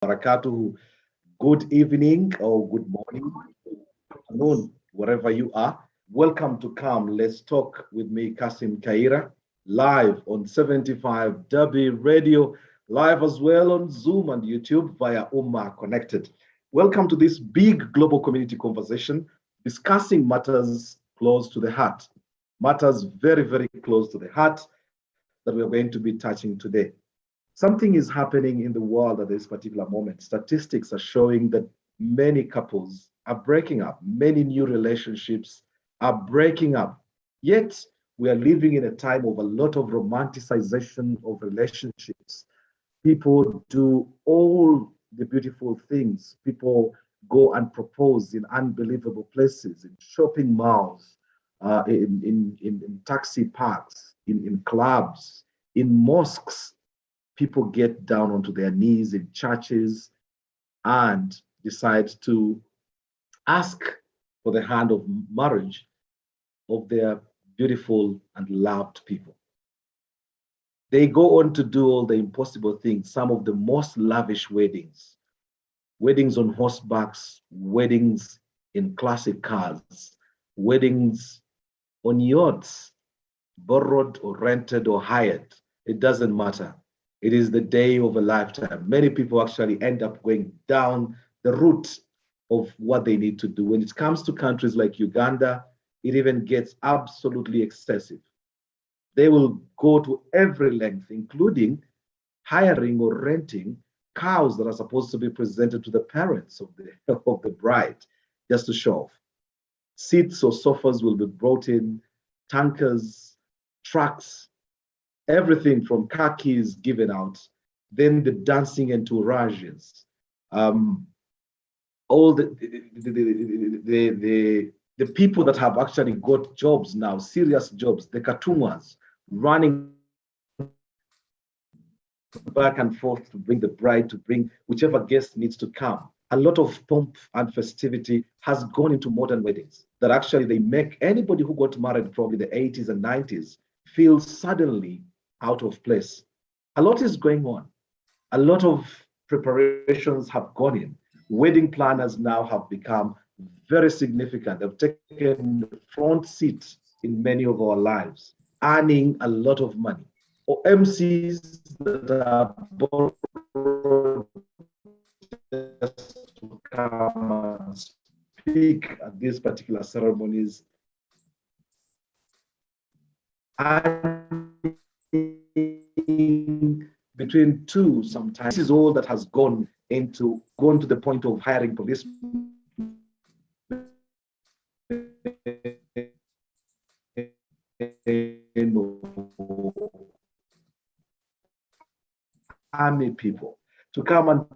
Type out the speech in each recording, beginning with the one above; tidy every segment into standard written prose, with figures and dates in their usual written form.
Barakatuhu. Good evening or good morning, afternoon, wherever you are. Welcome to Come Let's Talk with me, KASSIM KAYIRA, live on 75 W Radio, live as well on Zoom and YouTube via Umma Connected. Welcome to this big global community conversation discussing matters close to the heart, matters very, very close to the heart that we're going to be touching today. Something is happening in the world at this particular moment. Statistics are showing that many couples are breaking up, many new relationships are breaking up. Yet, we are living in a time of a lot of romanticization of relationships. People do all the beautiful things. People go and propose in unbelievable places, in shopping malls, in taxi parks, in clubs, in mosques. People get down onto their knees in churches and decide to ask for the hand of marriage of their beautiful and loved people. They go on to do all the impossible things, some of the most lavish weddings, weddings on horsebacks, weddings in classic cars, weddings on yachts, borrowed or rented or hired. It doesn't matter. It is the day of a lifetime. Many people actually end up going down the route of what they need to do. When it comes to countries like Uganda, it even gets absolutely excessive. They will go to every length, including hiring or renting cows that are supposed to be presented to the parents of the bride, just to show off. Seats or sofas will be brought in, tankers, trucks, everything from car keys given out, then the dancing entourages, all the people that have actually got jobs now, serious jobs, the katumas running back and forth to bring the bride, to bring whichever guest needs to come. A lot of pomp and festivity has gone into modern weddings that actually they make anybody who got married probably the 80s and 90s feel suddenly out of place. A lot is going on. A lot of preparations have gone in. Wedding planners now have become very significant. They've taken the front seat in many of our lives, earning a lot of money. Or MCs that are borrowed just to come and speak at these particular ceremonies, between two sometimes. This is all that has gone to the point of hiring police, army people to come and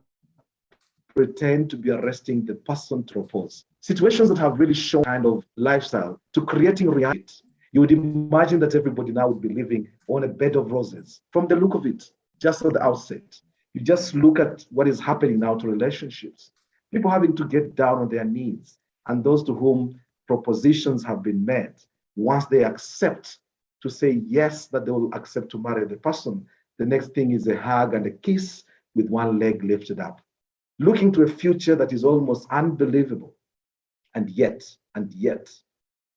pretend to be arresting the person to propose. Situations that have really shown kind of lifestyle to creating reality. You would imagine that everybody now would be living on a bed of roses from the look of it, just at the outset. You just look at what is happening now to relationships. People having to get down on their knees, and those to whom propositions have been made, once they accept to say yes, that they will accept to marry the person, the next thing is a hug and a kiss with one leg lifted up, looking to a future that is almost unbelievable. And yet,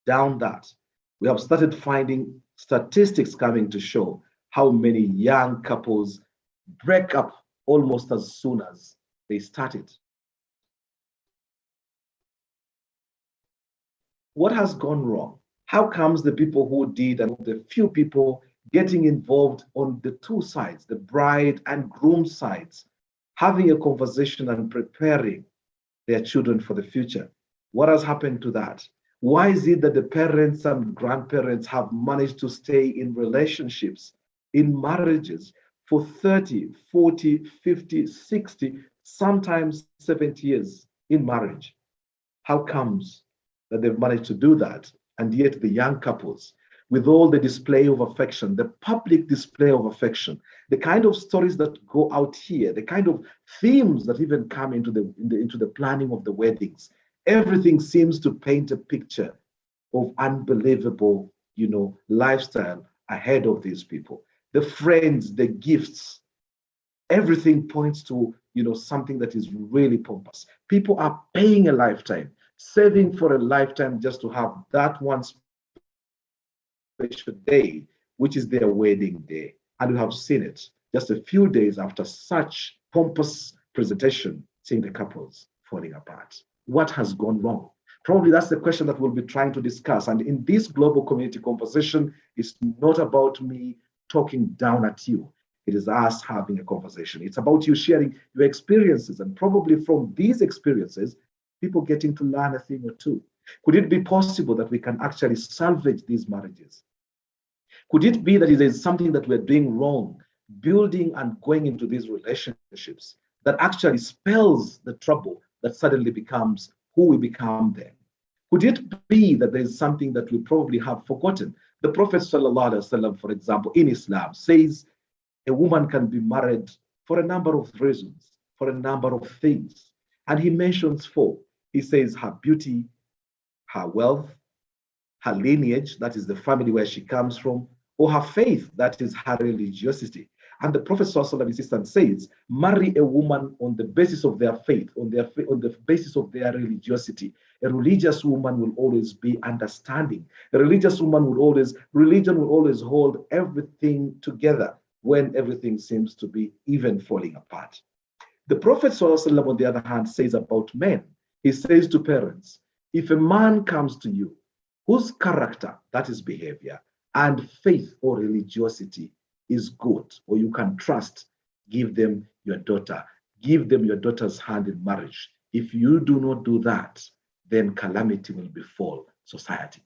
down that, we have started finding statistics coming to show how many young couples break up almost as soon as they started. What has gone wrong? How comes the people who did and the few people getting involved on the two sides, the bride and groom sides, having a conversation and preparing their children for the future? What has happened to that? Why is it that the parents and grandparents have managed to stay in relationships, in marriages for 30, 40, 50, 60, sometimes 70 years in marriage? How comes that they've managed to do that? And yet the young couples, with all the display of affection, the public display of affection, the kind of stories that go out here, the kind of themes that even come into the planning of the weddings, everything seems to paint a picture of unbelievable, lifestyle ahead of these people. The friends, the gifts, everything points to, something that is really pompous. People are paying a lifetime, saving for a lifetime just to have that one special day, which is their wedding day. And we have seen it just a few days after such pompous presentation, seeing the couples falling apart. What has gone wrong? Probably that's the question that we'll be trying to discuss. And in this global community conversation, it's not about me talking down at you. It is us having a conversation. It's about you sharing your experiences, and probably from these experiences, people getting to learn a thing or two. Could it be possible that we can actually salvage these marriages? Could it be that it is something that we're doing wrong, building and going into these relationships that actually spells the trouble that suddenly becomes who we become then? Could it be that there's something that we probably have forgotten? The Prophet ﷺ, for example, in Islam says a woman can be married for a number of reasons, for a number of things. And he mentions four. He says her beauty, her wealth, her lineage, that is the family where she comes from, or her faith, that is her religiosity. And the Prophet ﷺ says, marry a woman on the basis of their faith, on the basis of their religiosity. A religious woman will always be understanding. A religious woman religion will always hold everything together when everything seems to be even falling apart. The Prophet ﷺ, on the other hand, says about men, he says to parents, if a man comes to you whose character, that is behavior, and faith or religiosity is good, or you can trust, give them your daughter. Give them your daughter's hand in marriage. If you do not do that, then calamity will befall society.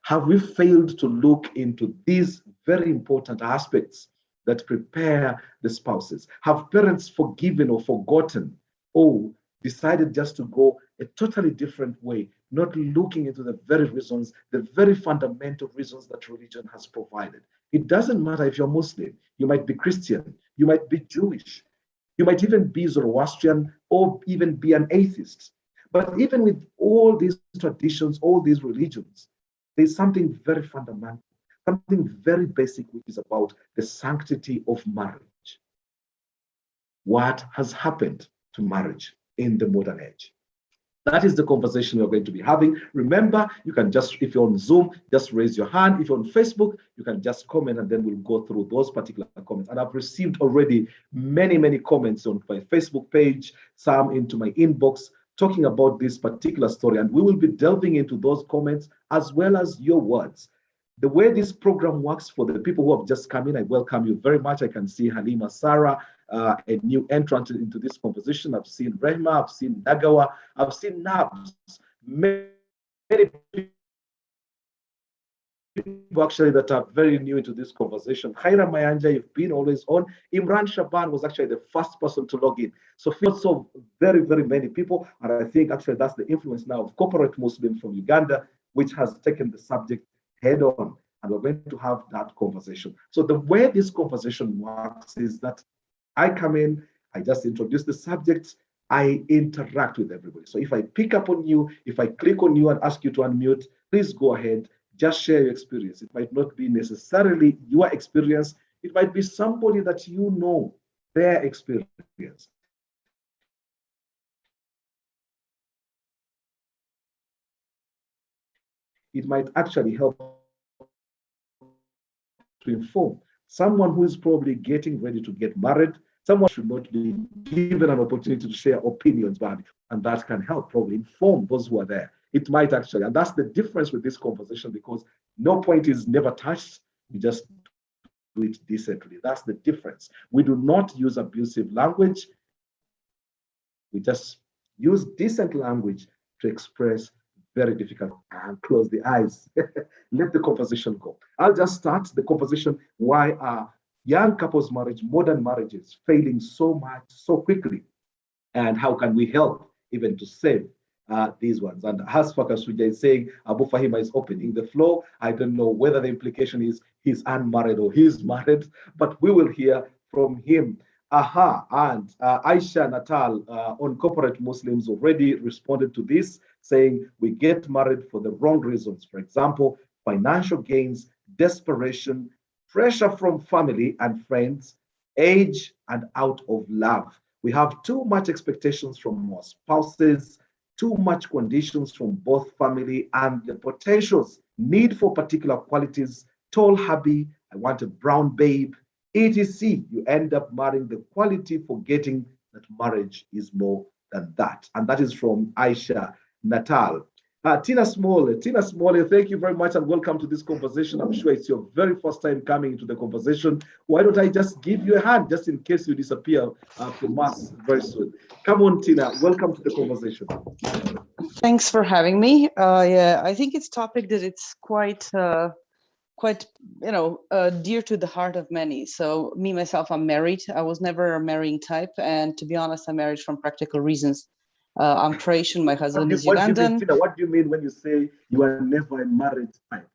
Have we failed to look into these very important aspects that prepare the spouses? Have parents forgiven or forgotten, or decided just to go a totally different way, not looking into the very reasons, the very fundamental reasons that religion has provided? It doesn't matter if you're Muslim, you might be Christian, you might be Jewish, you might even be Zoroastrian, or even be an atheist. But even with all these traditions, all these religions, there's something very fundamental, something very basic, which is about the sanctity of marriage. What has happened to marriage in the modern age? That is the conversation we're going to be having. Remember, you can just, if you're on Zoom, just raise your hand. If you're on Facebook, you can just comment, and then we'll go through those particular comments. And I've received already many, many comments on my Facebook page, some into my inbox, talking about this particular story. And we will be delving into those comments as well as your words. The way this program works, for the people who have just come in, I welcome you very much. I can see Halima Sarah, a new entrant into this conversation. I've seen Rehma, I've seen Nagawa, I've seen Nabs. Many people actually that are very new into this conversation. Khaira Mayanja, you've been always on. Imran Shaban was actually the first person to log in. So so very, very many people. And I think actually that's the influence now of corporate Muslims from Uganda, which has taken the subject head on. And we're going to have that conversation. So the way this conversation works is that I come in, I just introduce the subject, I interact with everybody. So if I pick up on you, if I click on you and ask you to unmute, please go ahead, just share your experience. It might not be necessarily your experience, it might be somebody that you know, their experience. It might actually help to inform someone who is probably getting ready to get married. Someone should not be given an opportunity to share opinions, and that can help probably inform those who are there. It might actually, and that's the difference with this conversation, because no point is never touched. We just do it decently. That's the difference. We do not use abusive language. We just use decent language to express very difficult, and close the eyes. Let the conversation go. I'll just start the conversation. Why are young couples marriage, modern marriages, failing so much so quickly? And how can we help even to save these ones? And as Fakasuja is saying, Abu Fahima is opening the floor. I don't know whether the implication is he's unmarried or he's married, but we will hear from him. And Aisha Natal on corporate Muslims already responded to this, saying we get married for the wrong reasons. For example, financial gains, desperation, pressure from family and friends, age, and out of love. We have too much expectations from our spouses, too much conditions from both family, and the potentials need for particular qualities. Tall hubby, I want a brown babe, etc. You end up marrying the quality, forgetting that marriage is more than that. And that is from Aisha Natal. Tina Small, thank you very much and welcome to this conversation. I'm sure it's your very first time coming into the conversation. Why don't I just give you a hand just in case you disappear from us very soon? Come on, Tina, welcome to the conversation. Thanks for having me. Yeah, I think it's a topic that it's quite dear to the heart of many. So me, myself, I'm married. I was never a marrying type. And to be honest, I married from practical reasons. I'm Croatian, my husband is Ugandan. What do you mean when you say you are never a married type?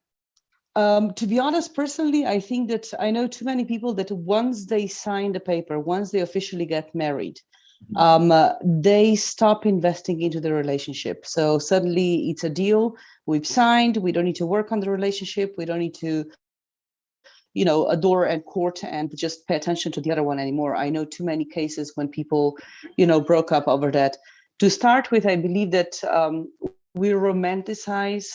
To be honest, personally, I think that I know too many people that once they sign the paper, once they officially get married, they stop investing into the relationship. So suddenly it's a deal, we've signed, we don't need to work on the relationship, we don't need to adore and court and just pay attention to the other one anymore. I know too many cases when people broke up over that. To start with, I believe that we romanticize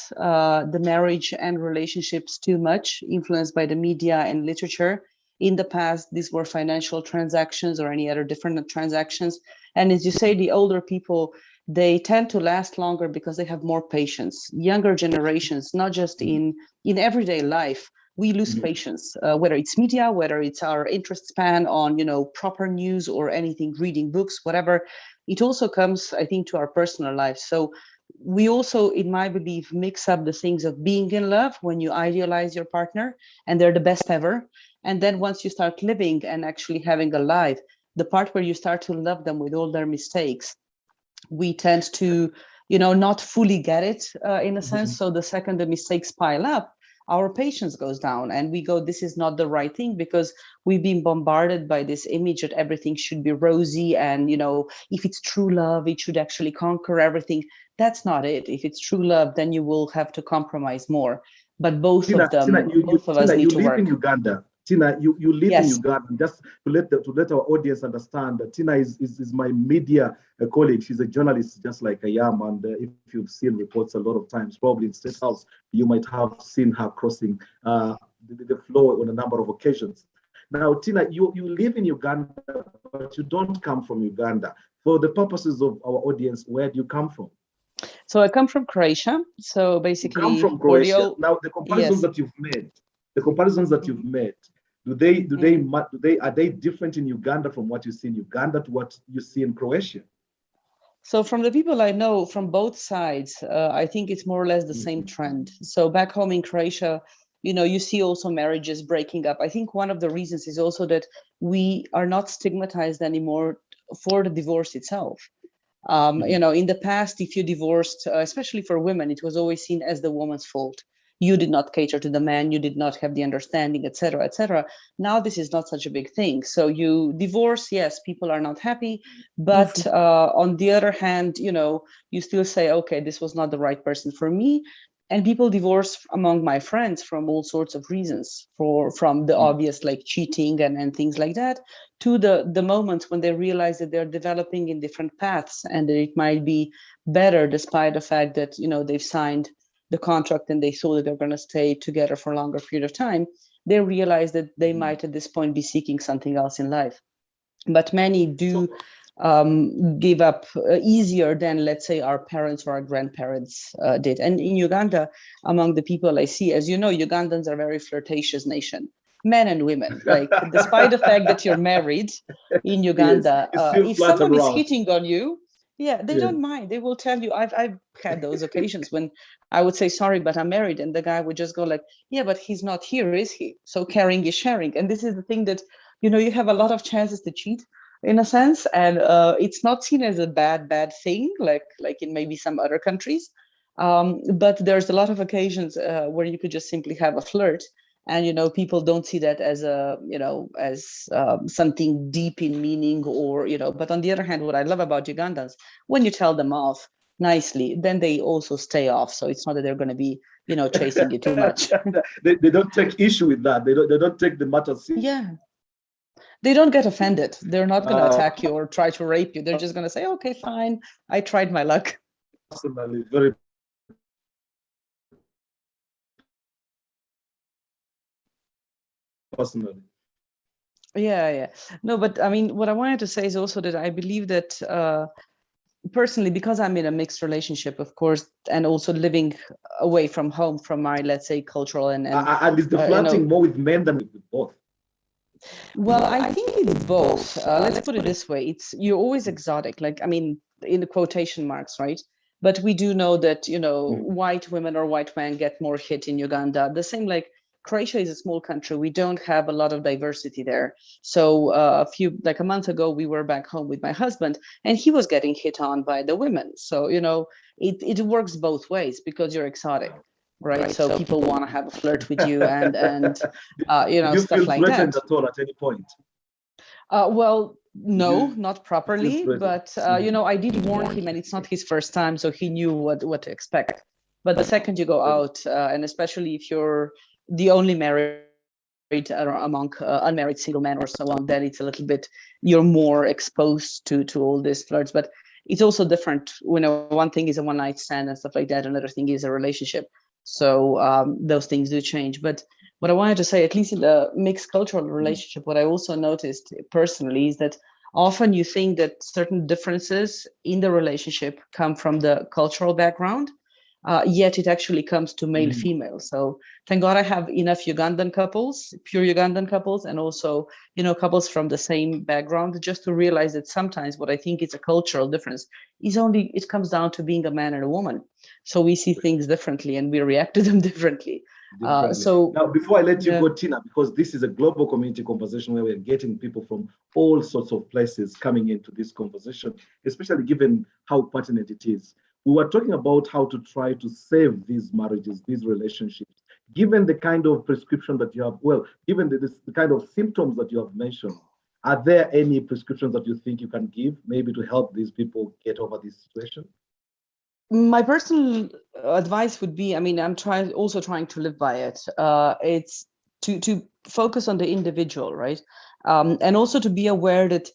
the marriage and relationships too much, influenced by the media and literature. In the past, these were financial transactions or any other different transactions. And as you say, the older people, they tend to last longer because they have more patience. Younger generations, not just in everyday life, we lose patience, whether it's media, whether it's our interest span on, proper news or anything, reading books, whatever. It also comes, I think, to our personal life. So we also, in my belief, mix up the things of being in love when you idealize your partner and they're the best ever. And then once you start living and actually having a life, the part where you start to love them with all their mistakes, we tend to, not fully get it in a sense. So the second the mistakes pile up, our patience goes down and we go, this is not the right thing, because we've been bombarded by this image that everything should be rosy. And, if it's true love, it should actually conquer everything. That's not it. If it's true love, then you will have to compromise more. But both of us need to work. In Uganda. Tina, you live in Uganda. Just to let our audience understand that Tina is my media colleague. She's a journalist, just like I am. And if you've seen reports a lot of times, probably in State House, you might have seen her crossing the floor on a number of occasions. Now, Tina, you live in Uganda, but you don't come from Uganda. For the purposes of our audience, where do you come from? So I come from Croatia. So basically, you come from Croatia. Now, the comparisons that you've made, are they different in Uganda from what you see in Uganda to what you see in Croatia? So from the people I know from both sides, I think it's more or less the same trend. So back home in Croatia, you see also marriages breaking up. I think one of the reasons is also that we are not stigmatized anymore for the divorce itself. In the past, if you divorced, especially for women, it was always seen as the woman's fault. You did not cater to the man, you did not have the understanding, etc., etc. Now this is not such a big thing. So you divorce, yes, people are not happy, but on the other hand, you still say, okay, this was not the right person for me. And people divorce among my friends from all sorts of reasons, from the obvious, like cheating and things like that, to the moments when they realize that they're developing in different paths and that it might be better, despite the fact that, they've signed the contract and they saw that they're going to stay together for a longer period of time. They realize that they might at this point be seeking something else in life. But many do give up easier than, let's say, our parents or our grandparents did. And in Uganda, among the people I see, as you know, Ugandans are a very flirtatious nation, men and women. Like, despite the fact that you're married in Uganda, if someone is hitting on you, they don't mind. They will tell you. I've had those occasions when I would say, sorry, but I'm married. And the guy would just go like, yeah, but he's not here, is he? So caring is sharing. And this is the thing that, you have a lot of chances to cheat in a sense. And it's not seen as a bad thing, like in maybe some other countries. But there's a lot of occasions where you could just simply have a flirt. And, people don't see that as something deep in meaning or, but on the other hand, what I love about Ugandans, when you tell them off nicely, then they also stay off. So it's not that they're going to be, chasing you too much. they don't take issue with that. They don't take the matter seriously. Yeah. They don't get offended. They're not going to attack you or try to rape you. They're just going to say, okay, fine, I tried my luck. Personally, very personally. Yeah. No, but I mean, what I wanted to say is also that I believe that personally, because I'm in a mixed relationship, of course, and also living away from home, from my, let's say, cultural and is the flirting more with men than with both? Well, I think it's both. Let's put it this way: you're always exotic. Like, I mean, in the quotation marks, right? But we do know that white women or white men get more hit in Uganda. The same, like Croatia is a small country. We don't have a lot of diversity there. So like a month ago, we were back home with my husband, and he was getting hit on by the women. So it works both ways because you're exotic. Right. So people want to have a flirt with you and Did you stuff feel like threatened that. at all at any point? Well, no, not properly, but I did warn him, and it's not his first time, so he knew what to expect. But the second you go out, and especially if you're the only married among unmarried single men or so on, then it's a little bit, you're more exposed to all these flirts. But it's also different. One thing is a one night stand and stuff like that. Another thing is a relationship. So those things do change. But what I wanted to say, at least in the mixed cultural relationship, what I also noticed personally is that often you think that certain differences in the relationship come from the cultural background, yet it actually comes to male female. So thank God I have enough Ugandan couples, pure Ugandan couples, and also couples from the same background, just to realize that sometimes what I think is a cultural difference is it comes down to being a man and a woman. So we see things differently and we react to them differently. So now, before I let you go, Tina, because this is a global community conversation where we're getting people from all sorts of places coming into this conversation, especially given how pertinent it is. We were talking about how to try to save these marriages, these relationships, given the kind of prescription that you have, given the kind of symptoms that you have mentioned. Are there any prescriptions that you think you can give, maybe to help these people get over this situation? My personal advice would be, I mean, I'm trying to live by it. It's to focus on the individual, right? And also to be aware that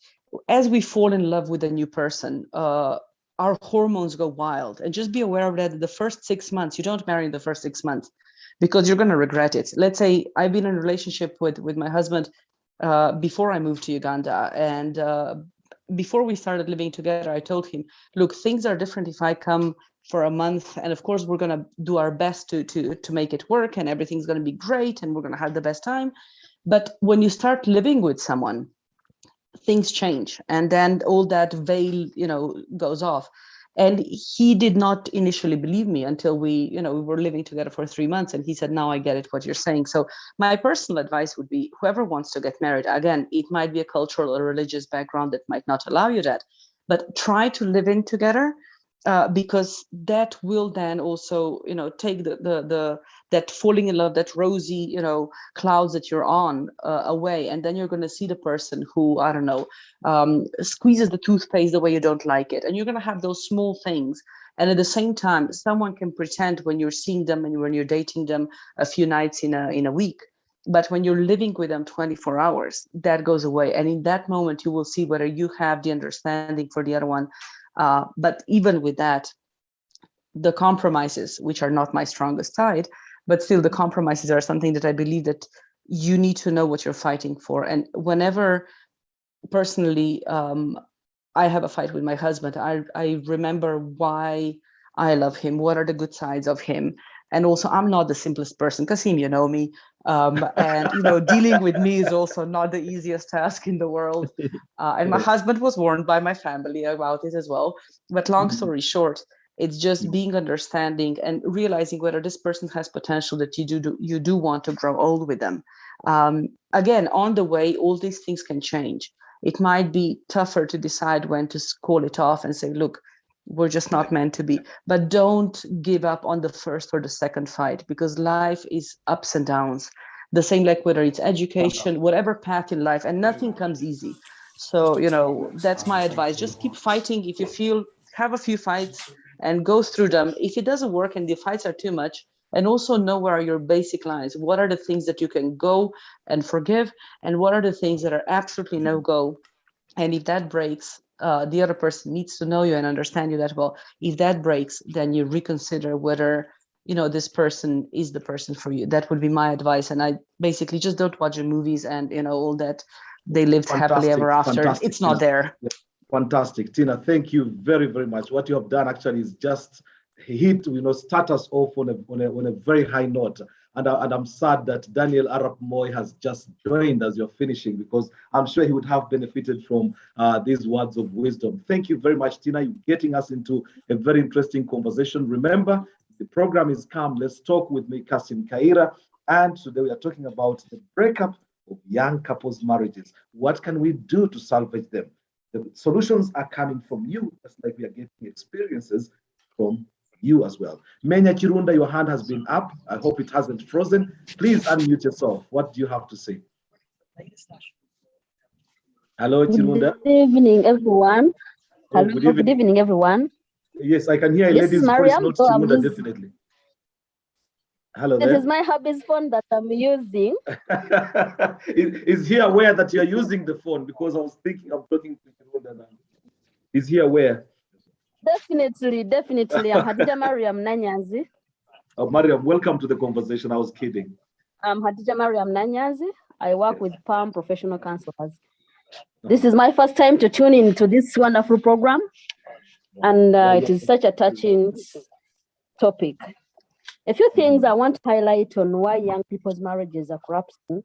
as we fall in love with a new person, our hormones go wild. And just be aware of that in the first 6 months. You don't marry in the first 6 months because you're going to regret it. Let's say I've been in a relationship with my husband before I moved to Uganda, and before we started living together, I told him, look, things are different if I come for a month, and of course we're going to do our best to make it work, and everything's going to be great, and we're going to have the best time. But when you start living with someone, things change, and then all that veil goes off. And he did not initially believe me until we were living together for 3 months, and he said, now I get it, what you're saying. So my personal advice would be, whoever wants to get married, again, it might be a cultural or religious background that might not allow you that, but try to live in together, because that will then also take that falling in love, that rosy clouds that you're on away, and then you're going to see the person who, I don't know, squeezes the toothpaste the way you don't like it, and you're going to have those small things. And at the same time, someone can pretend when you're seeing them and when you're dating them a few nights in a week, but when you're living with them 24 hours, that goes away. And in that moment, you will see whether you have the understanding for the other one. But even with that, the compromises, which are not my strongest side, but still the compromises are something that I believe that you need to know what you're fighting for. And whenever personally I have a fight with my husband, I remember why I love him, what are the good sides of him. And also, I'm not the simplest person. KASSIM, you know me. And, dealing with me is also not the easiest task in the world. And my husband was warned by my family about it as well. But long story short, it's just being understanding and realizing whether this person has potential that you do want to grow old with them. Again, on the way, all these things can change. It might be tougher to decide when to call it off and say, look, we're just not meant to be. But don't give up on the first or the second fight, because life is ups and downs. The same like whether it's education, whatever path in life, and nothing comes easy. So, that's my advice. Just keep fighting. If you feel, have a few fights and go through them. If it doesn't work and the fights are too much, and also know where are your basic lines. What are the things that you can go and forgive, and what are the things that are absolutely no go? And if that breaks, the other person needs to know you and understand you that well. If that breaks, then you reconsider whether this person is the person for you. That would be my advice. And I basically just don't watch the movies and all that they lived happily ever after. Fantastic, it's not there. Fantastic, Tina. Thank you very, very much. What you have done actually is just hit, start us off on a very high note. And I'm sad that Daniel Arap Moy has just joined as you're finishing, because I'm sure he would have benefited from these words of wisdom. Thank you very much, Tina. You're getting us into a very interesting conversation. Remember, the program is Come, Let's Talk with me, KASSIM KAYIRA. And today we are talking about the breakup of young couples' marriages. What can we do to salvage them? The solutions are coming from you, just like we are getting experiences from you as well. Menya Chirunda, your hand has been up. I hope it hasn't frozen. Please unmute yourself. What do you have to say? Hello, Chirunda. Good evening, everyone. Hello, good evening, everyone. Yes, I can hear a lady's voice, not Chirunda, definitely. Hello there. This is my hubby's phone that I'm using. Is he aware that you're using the phone? Because I was thinking of talking to Chirunda now. Is he aware? Definitely. I'm Hadija Mariam Nanyazi. Oh, Mariam, welcome to the conversation. I was kidding. I'm Hadija Mariam Nanyazi. I work with PAM professional counselors. This is my first time to tune into this wonderful program. And it is such a touching topic. A few things I want to highlight on why young people's marriages are collapsing.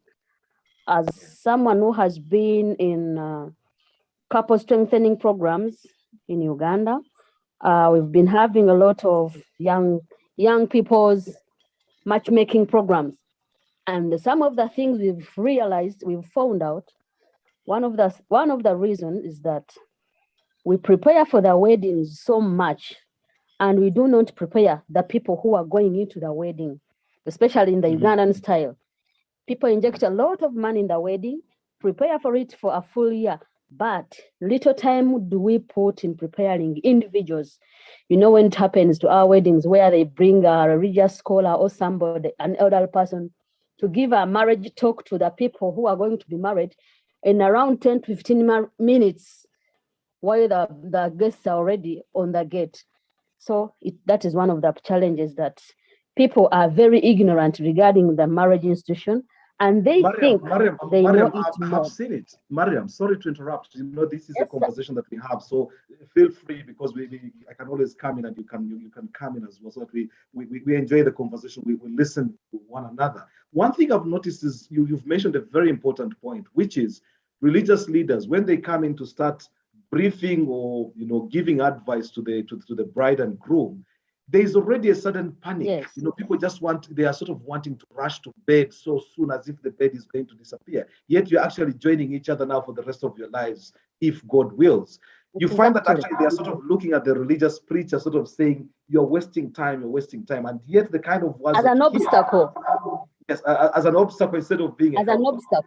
As someone who has been in couple strengthening programs in Uganda, we've been having a lot of young people's matchmaking programs. And some of the things we've found out, one of the reasons is that we prepare for the weddings so much, and we do not prepare the people who are going into the wedding, especially in the Ugandan style. People inject a lot of money in the wedding, prepare for it for a full year, but little time do we put in preparing individuals. When it happens to our weddings where they bring a religious scholar or somebody, an elder person, to give a marriage talk to the people who are going to be married in around 10 to 15 minutes, while the guests are already on the gate. So that is one of the challenges, that people are very ignorant regarding the marriage institution, and they think they know it more. I have seen it. Mariam, sorry to interrupt. This is a conversation that we have, so feel free, because I can always come in, and you can come in as well, so that we enjoy the conversation. We listen to one another. One thing I've noticed is you've mentioned a very important point, which is religious leaders, when they come in to start briefing or giving advice to the bride and groom, there is already a sudden panic. Yes. People they are sort of wanting to rush to bed so soon, as if the bed is going to disappear. Yet you're actually joining each other now for the rest of your lives, if God wills. You find that actually they are sort of looking at the religious preacher, sort of saying, you're wasting time, and yet the kind of words as an obstacle. Yes, as an obstacle instead of being as an obstacle.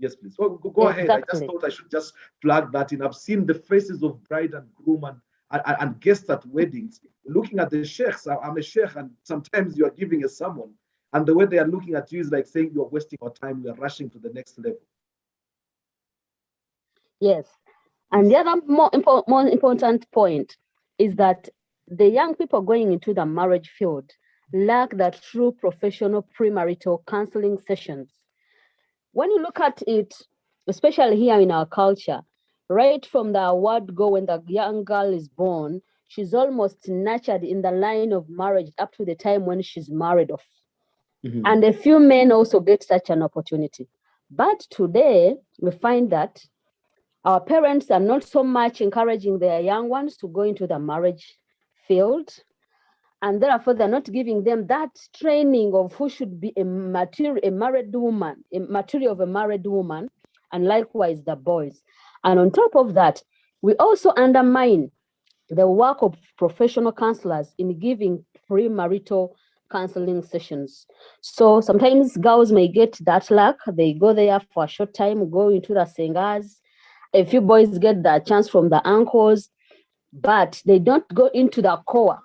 Yes, please. Go ahead. I just thought I should just plug that in. I've seen the faces of bride and groom and guests at weddings looking at the sheikhs. I'm a sheikh, and sometimes you are giving a sermon, and the way they are looking at you is like saying, you're wasting our time, we are rushing to the next level. Yes. And the other more important point is that the young people going into the marriage field lack that true professional premarital counseling sessions. When you look at it, especially here in our culture, right from the word go, when the young girl is born, she's almost nurtured in the line of marriage up to the time when she's married off. And a few men also get such an opportunity. But today, we find that our parents are not so much encouraging their young ones to go into the marriage field. And therefore, they're not giving them that training of who should be a material of a married woman, and likewise the boys. And on top of that, we also undermine the work of professional counselors in giving premarital counseling sessions. So sometimes girls may get that luck. They go there for a short time, go into the singers. A few boys get that chance from the uncles, but they don't go into the core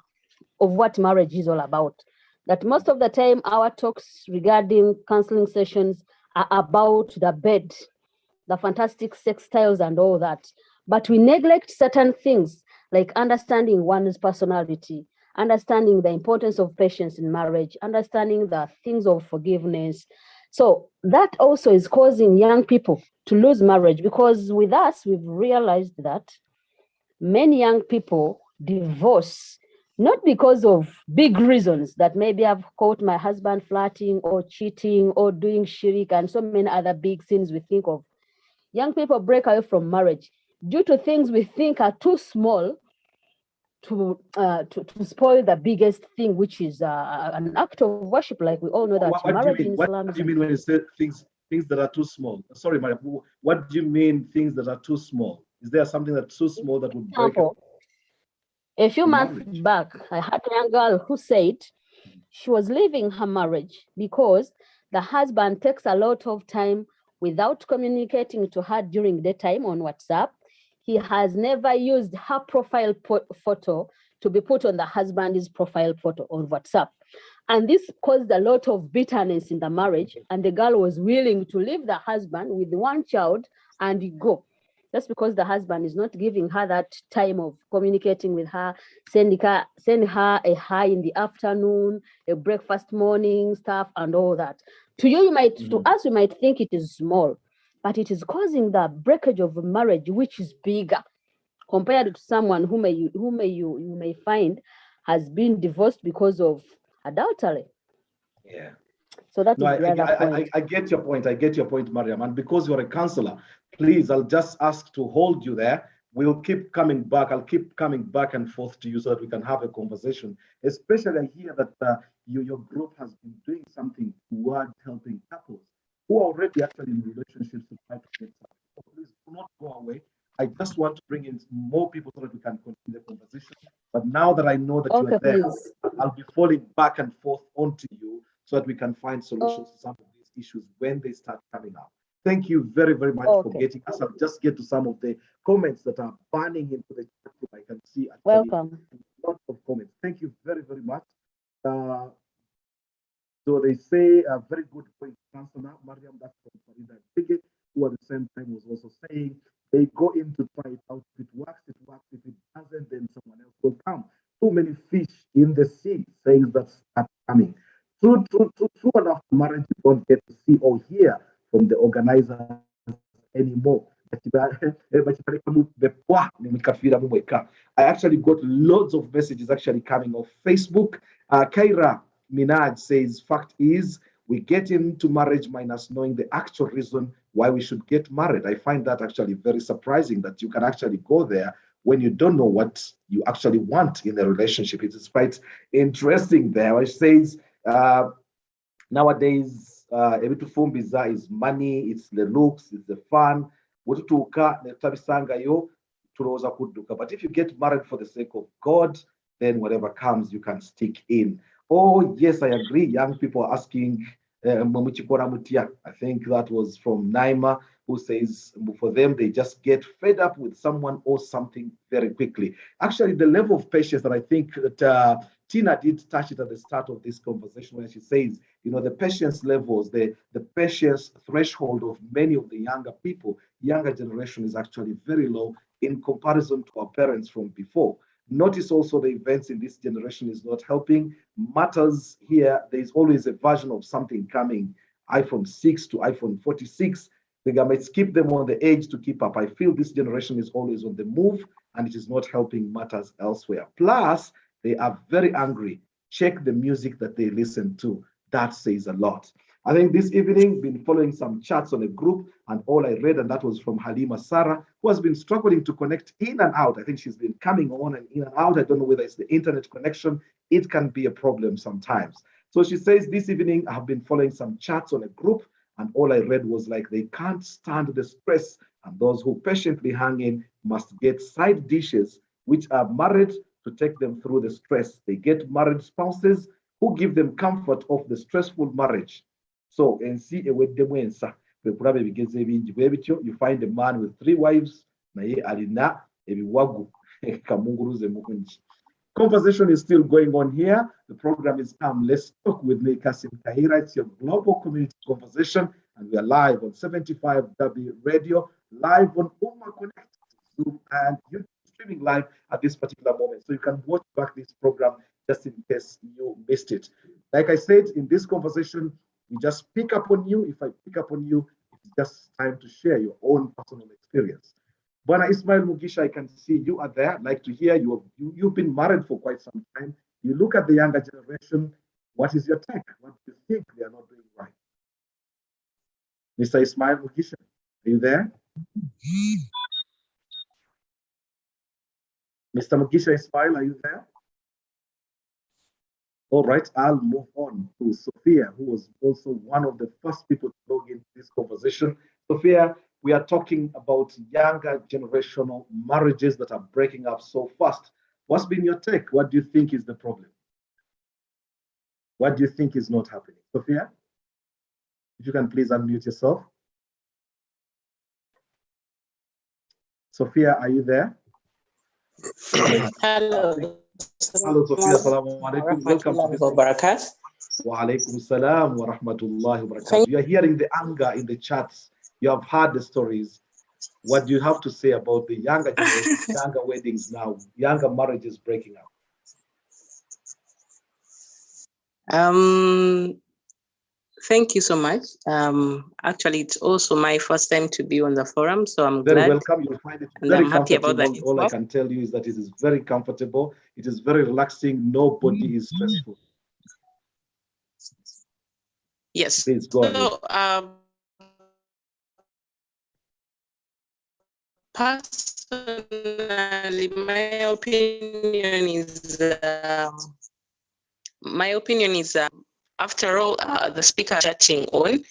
of what marriage is all about. that most of the time our talks regarding counseling sessions are about the bed, the fantastic sex styles and all that. But we neglect certain things like understanding one's personality, understanding the importance of patience in marriage, understanding the things of forgiveness. So that also is causing young people to lose marriage, because with us, we've realized that many young people divorce not because of big reasons that maybe I've caught my husband flirting or cheating or doing shirik and so many other big sins we think of. Young people break away from marriage due to things we think are too small to spoil the biggest thing, which is an act of worship. Like we all know that What do you marriage mean? in What Islam do is you mean when you say things that are too small? Sorry, Maria. What do you mean things that are too small? Is there something that's too small that would break up a few a months marriage? back, I had a young girl who said she was leaving her marriage because the husband takes a lot of time without communicating to her during the time on WhatsApp. He has never used her profile photo to be put on the husband's profile photo on WhatsApp. And this caused a lot of bitterness in the marriage. And the girl was willing to leave the husband with one child and go. Just because the husband is not giving her that time of communicating with her, send her a hi in the afternoon, a breakfast morning stuff, and all that. To you, to us, you might think it is small, but it is causing the breakage of a marriage, which is bigger compared to someone who you may find has been divorced because of adultery. Yeah. So that No, is the other point. I get your point. I get your point, Mariam. And because you're a counselor, please, I'll just ask to hold you there. We'll keep coming back. I'll keep coming back and forth to you so that we can have a conversation. Especially, I hear that your group has been doing something toward helping couples who are already actually in relationships to try to get something. So please do not go away. I just want to bring in more people so that we can continue the conversation. But now that I know that you Okay, are there, please. I'll be falling back and forth onto you so that we can find solutions to some of these issues when they start coming up. Thank you very, very much for getting us. I'll just get to some of the comments that are burning into the chat room. I can see actually Welcome. lots of comments. Thank you very, very much. So they say a very good point, Chancellor Mariam, that's from Farida Tige, who at the same time was also saying they go in to try it out. If it works, it works. If it doesn't, then someone else will come. Too many fish in the sea, saying that's not coming. True enough, marriage you don't get to see or hear from the organizers anymore. I actually got loads of messages actually coming off Facebook. KAYIRA Minaj says, fact is, we get into marriage minus knowing the actual reason why we should get married. I find that actually very surprising that you can actually go there when you don't know what you actually want in a relationship. It is quite interesting there. It says, nowadays, ebitufumbiza is money, it's the looks, it's the fun. But if you get married for the sake of God, then whatever comes, you can stick in. Oh, yes, I agree. Young people are asking, I think that was from Naima, who says for them, they just get fed up with someone or something very quickly. Actually, the level of patience that I think that Tina did touch it at the start of this conversation when she says, the patience levels, the patience threshold of many of the younger generation is actually very low in comparison to our parents from before. Notice also the events in this generation is not helping. Matters here, there's always a version of something coming, iPhone 6 to iPhone 46. They might keep them on the edge to keep up. I feel this generation is always on the move and it is not helping matters elsewhere. Plus, they are very angry. Check the music that they listen to. That says a lot. I think this evening, been following some chats on a group, and all I read, and that was from Halima Sarah, who has been struggling to connect in and out. I think she's been coming on and in and out. I don't know whether it's the internet connection. It can be a problem sometimes. So she says, this evening, I have been following some chats on a group, and all I read was like, they can't stand the stress, and those who patiently hang in must get side dishes, which are married to take them through the stress. They get married spouses who give them comfort of the stressful marriage. So, and see a with the wensa. You find a man with 3 wives, naye alina ebiwagu kamunguruze mukunji. Conversation is still going on here. The program is Come Let's Talk with me, KASSIM KAYIRA. It's your global community conversation, and we are live on 75W Radio, live on Umma Connected, Zoom, and YouTube streaming live at this particular moment. So you can watch back this program just in case you missed it. Like I said, in this conversation, we just pick up on you. If I pick up on you, it's just time to share your own personal experience. Bwana Ismail Mugisha, I can see you are there. I'd like to hear you've been married for quite some time. You look at the younger generation. What is your take? What do you think they are not doing right? Mr. Ismail Mugisha, are you there? Mr. Mugisha Ismail, are you there? All right, I'll move on to Sophia, who was also one of the first people to log into this conversation. Sophia, we are talking about younger generational marriages that are breaking up so fast. What's been your take? What do you think is the problem? What do you think is not happening? Sophia, if you can please unmute yourself. Sophia, are you there? Hello. Hello, Sophia. Assalamu alaikum. Welcome to this. Wa alaikum salam wa rahmatullahi wa barakatuh. You're hearing the anger in the chats. You have heard the stories. What do you have to say about the younger generation, younger weddings now, younger marriages breaking up? Thank you so much. Actually, it's also my first time to be on the forum, so I'm very glad. Welcome. You'll find it and very I'm happy comfortable. about that. All I can tell you is that it is very comfortable. It is very relaxing. Nobody is stressful. Yes. Please go ahead. Personally, my opinion is, after all, the speaker chatting on.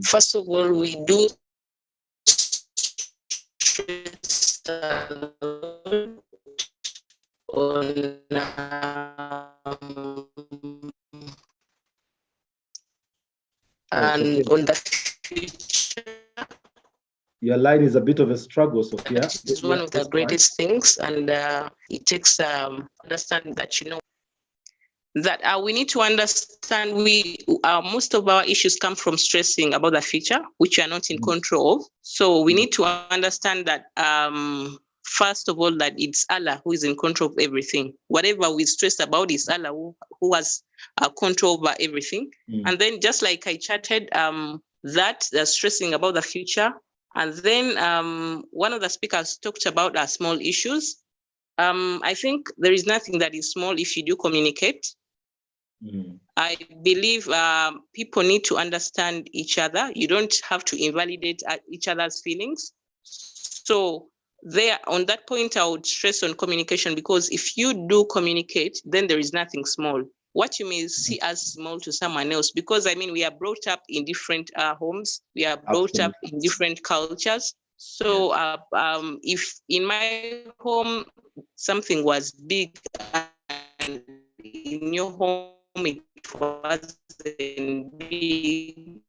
First of all, we do stress on and on the future. Your line is a bit of a struggle, Sophia. It's one of the greatest things, and it takes understanding that, that we need to understand most of our issues come from stressing about the future, which we are not in control of. So we need to understand that first of all, that it's Allah who is in control of everything. Whatever we stress about is Allah who has control over everything. And then, just like I chatted, that they're stressing about the future. And then one of the speakers talked about small issues. I think there is nothing that is small if you do communicate. I believe people need to understand each other. You don't have to invalidate each other's feelings. So there, on that point, I would stress on communication, because if you do communicate, then there is nothing small. What you may see as small to someone else, because we are brought up in different homes, we are brought up in different cultures. So if in my home something was big, and in your home it wasn't big,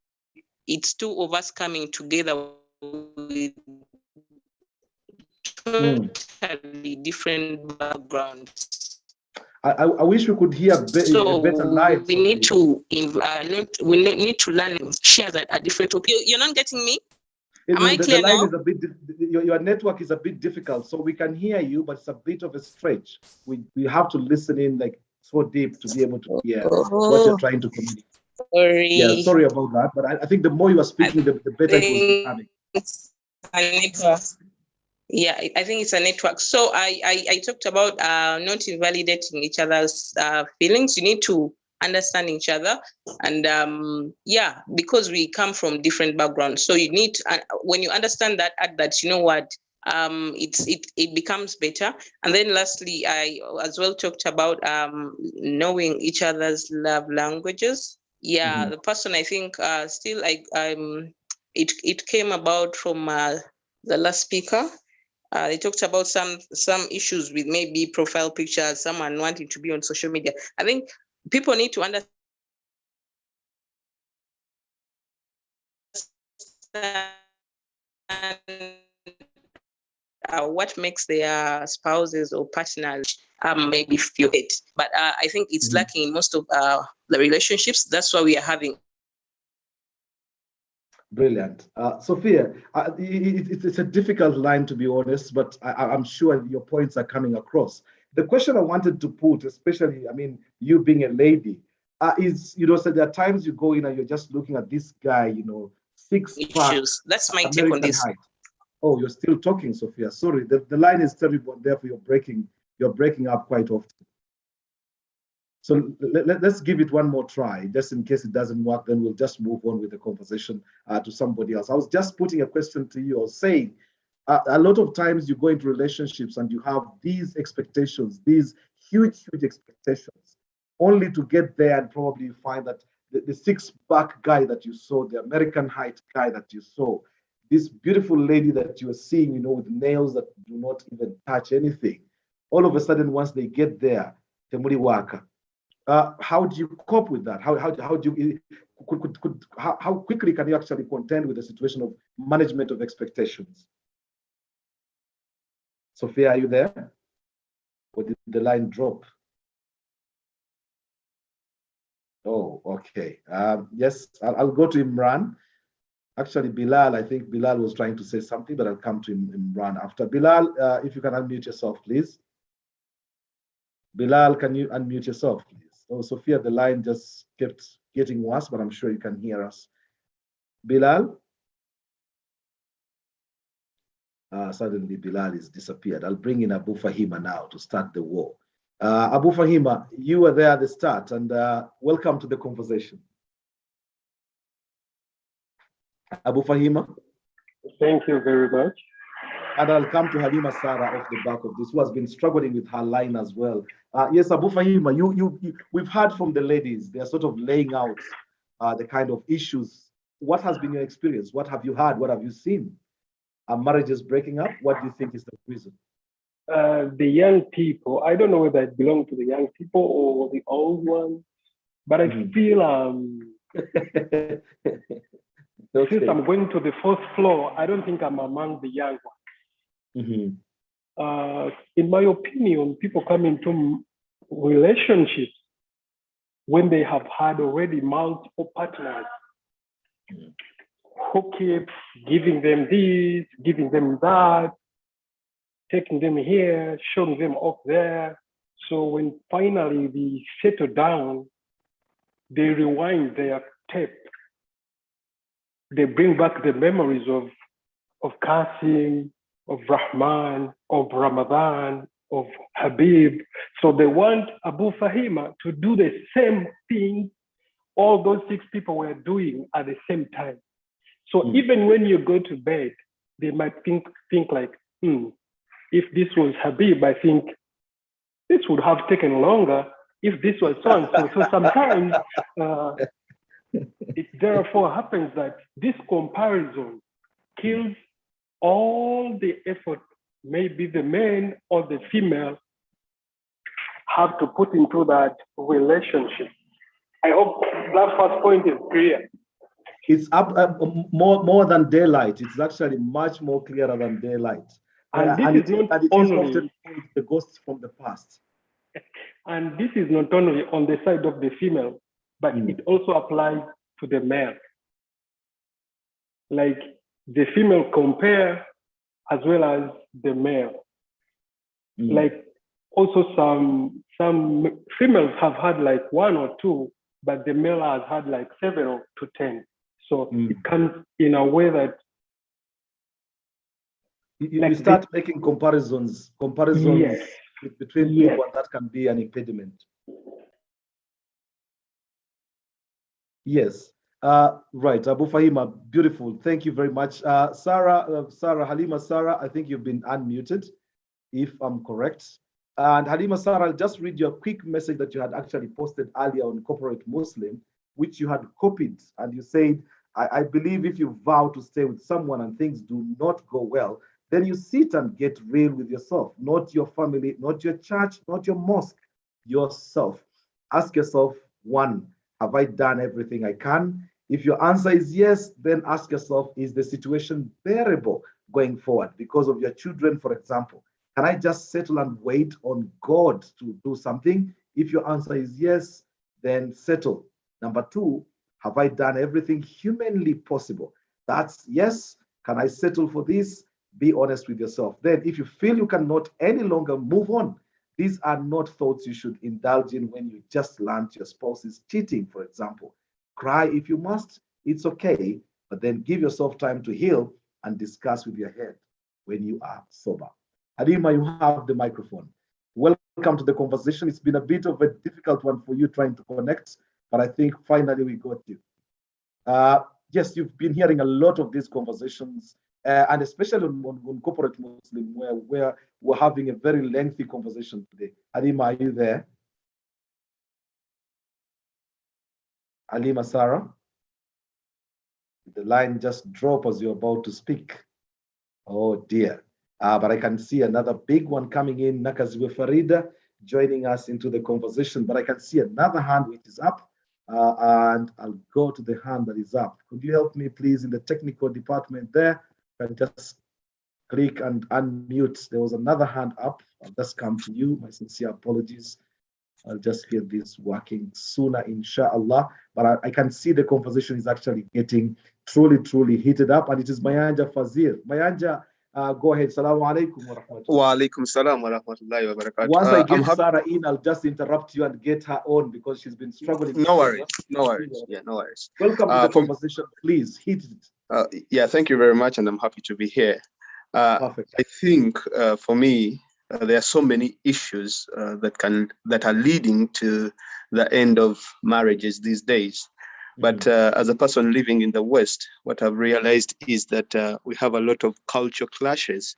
it's two of us coming together with totally different backgrounds. I wish we could hear a better line. We need to learn, share that a different opinion. You're not getting me? Am I clear now? Is a bit, your network is a bit difficult, so we can hear you, but it's a bit of a stretch. We have to listen in like so deep to be able to hear what you're trying to communicate. Sorry. Yeah, sorry about that, but I think the more you are speaking, the better it was becoming. It's a network. Yeah, I think it's a network. So I talked about not invalidating each other's feelings. You need to understand each other, and because we come from different backgrounds, so you need when you understand that, you know what, it becomes better. And then lastly, I as well talked about knowing each other's love languages. Yeah, the person, I think still it came about from the last speaker. They talked about some issues with maybe profile pictures, someone wanting to be on social media. I think people need to understand what makes their spouses or partners maybe feel it. But I think it's lacking in most of the relationships. That's why we are having. Brilliant. Sophia, it's a difficult line, to be honest, but I'm sure your points are coming across. The question I wanted to put, especially, I mean, you being a lady, is, so there are times you go in and you're just looking at this guy, six-pack, Issues. That's my American take on this. height. Oh, you're still talking, Sophia. Sorry, the line is terrible, therefore you're breaking up quite often. So let's give it one more try, just in case it doesn't work, then we'll just move on with the conversation to somebody else. I was just putting a question to you, or saying, a lot of times you go into relationships and you have these expectations, these huge expectations, only to get there and probably find that the six-pack guy that you saw, the American height guy that you saw, this beautiful lady that you are seeing, with nails that do not even touch anything, all of a sudden, once they get there, temuri waka. How do you cope with that? How do you how quickly can you actually contend with the situation of management of expectations? Sophia, are you there? Or did the line drop? Oh, okay. Yes, I'll go to Imran. Actually, Bilal, I think Bilal was trying to say something, but I'll come to Imran after. Bilal, if you can unmute yourself, please. Bilal, can you unmute yourself, please? Oh, Sophia, the line just kept getting worse, but I'm sure you can hear us. Bilal? Suddenly, Bilal is disappeared. I'll bring in Abu Fahima now to start the war. Abu Fahima, you were there at the start, and welcome to the conversation. Abu Fahima? Thank you very much. And I'll come to Halima Sarah off the back of this, who has been struggling with her line as well. Yes, Abu Fahima, we've heard from the ladies. They're sort of laying out the kind of issues. What has been your experience? What have you heard? What have you seen? Are marriages breaking up? What do you think is the reason? The young people, I don't know whether it belongs to the young people or the old ones, but I feel since I'm going to the fourth floor, I don't think I'm among the young ones. In my opinion, people come into relationships when they have had already multiple partners who keep giving them this, giving them that, taking them here, showing them off there. So when finally they settle down, they rewind their tape. They bring back the memories of KASSIM, of Rahman, of Ramadan, of Habib. So they want Abu Fahima to do the same thing all those 6 people were doing at the same time. So even when you go to bed, they might think like, if this was Habib, I think this would have taken longer if this was so and so. So sometimes it therefore happens that this comparison kills all the effort maybe the man or the female have to put into that relationship. I hope that first point is clear. It's more than daylight. It's actually much more clearer than daylight. And this is not only the ghosts from the past. And this is not only on the side of the female, but it also applies to the male. Like the female compare as well as the male. Like also some females have had like 1 or 2, but the male has had like 7 to 10. So it comes in a way that you start making comparisons yes, between people, and that can be an impediment. Yes. Right, Abu Fahima, beautiful. Thank you very much. Halima Sarah, I think you've been unmuted, if I'm correct. And Halima Sarah, I'll just read you a quick message that you had actually posted earlier on Corporate Muslim, which you had copied, and you said, I believe if you vow to stay with someone and things do not go well, then you sit and get real with yourself, not your family, not your church, not your mosque, yourself. Ask yourself, 1, have I done everything I can? If your answer is yes, then ask yourself, is the situation bearable? going forward because of your children, for example? Can I just settle and wait on God to do something? If your answer is yes, then settle. Number two, have I done everything humanly possible? That's yes. Can I settle for this? Be honest with yourself. Then, if you feel you cannot any longer, move on. These are not thoughts you should indulge in when you just learned your spouse is cheating, for example. Cry if you must, it's okay, but then give yourself time to heal and discuss with your head when you are sober. Halima, you have the microphone. Welcome to the conversation. It's been a bit of a difficult one for you trying to connect, but I think finally we got you. Yes, you've been hearing a lot of these conversations, and especially on corporate Muslim, where we're having a very lengthy conversation today. Halima, are you there? Halima Sarah? The line just dropped as you're about to speak. Oh dear. But I can see another big one coming in, Nakaziwe Farida, joining us into the conversation. But I can see another hand which is up, and I'll go to the hand that is up. Could you help me, please, in the technical department there? And just click and unmute. There was another hand up. I'll just come to you. My sincere apologies. I'll just get this working sooner, inshallah. But I can see the conversation is actually getting truly heated up, and it is Mayanja Fazil. Mayanja, go ahead. Salaam alaikum wa rahmatullah. Wa alaikum salam wa rahmatullahi wa barakatuh. Once I get Sarah in, I'll just interrupt you and get her on because she's been struggling. No worries. No worries. Yeah, no worries. Welcome to the conversation. Please hit it. Yeah, thank you very much, and I'm happy to be here. Perfect. I think for me, there are so many issues that are leading to the end of marriages these days. But as a person living in the West, what I've realized is that we have a lot of culture clashes,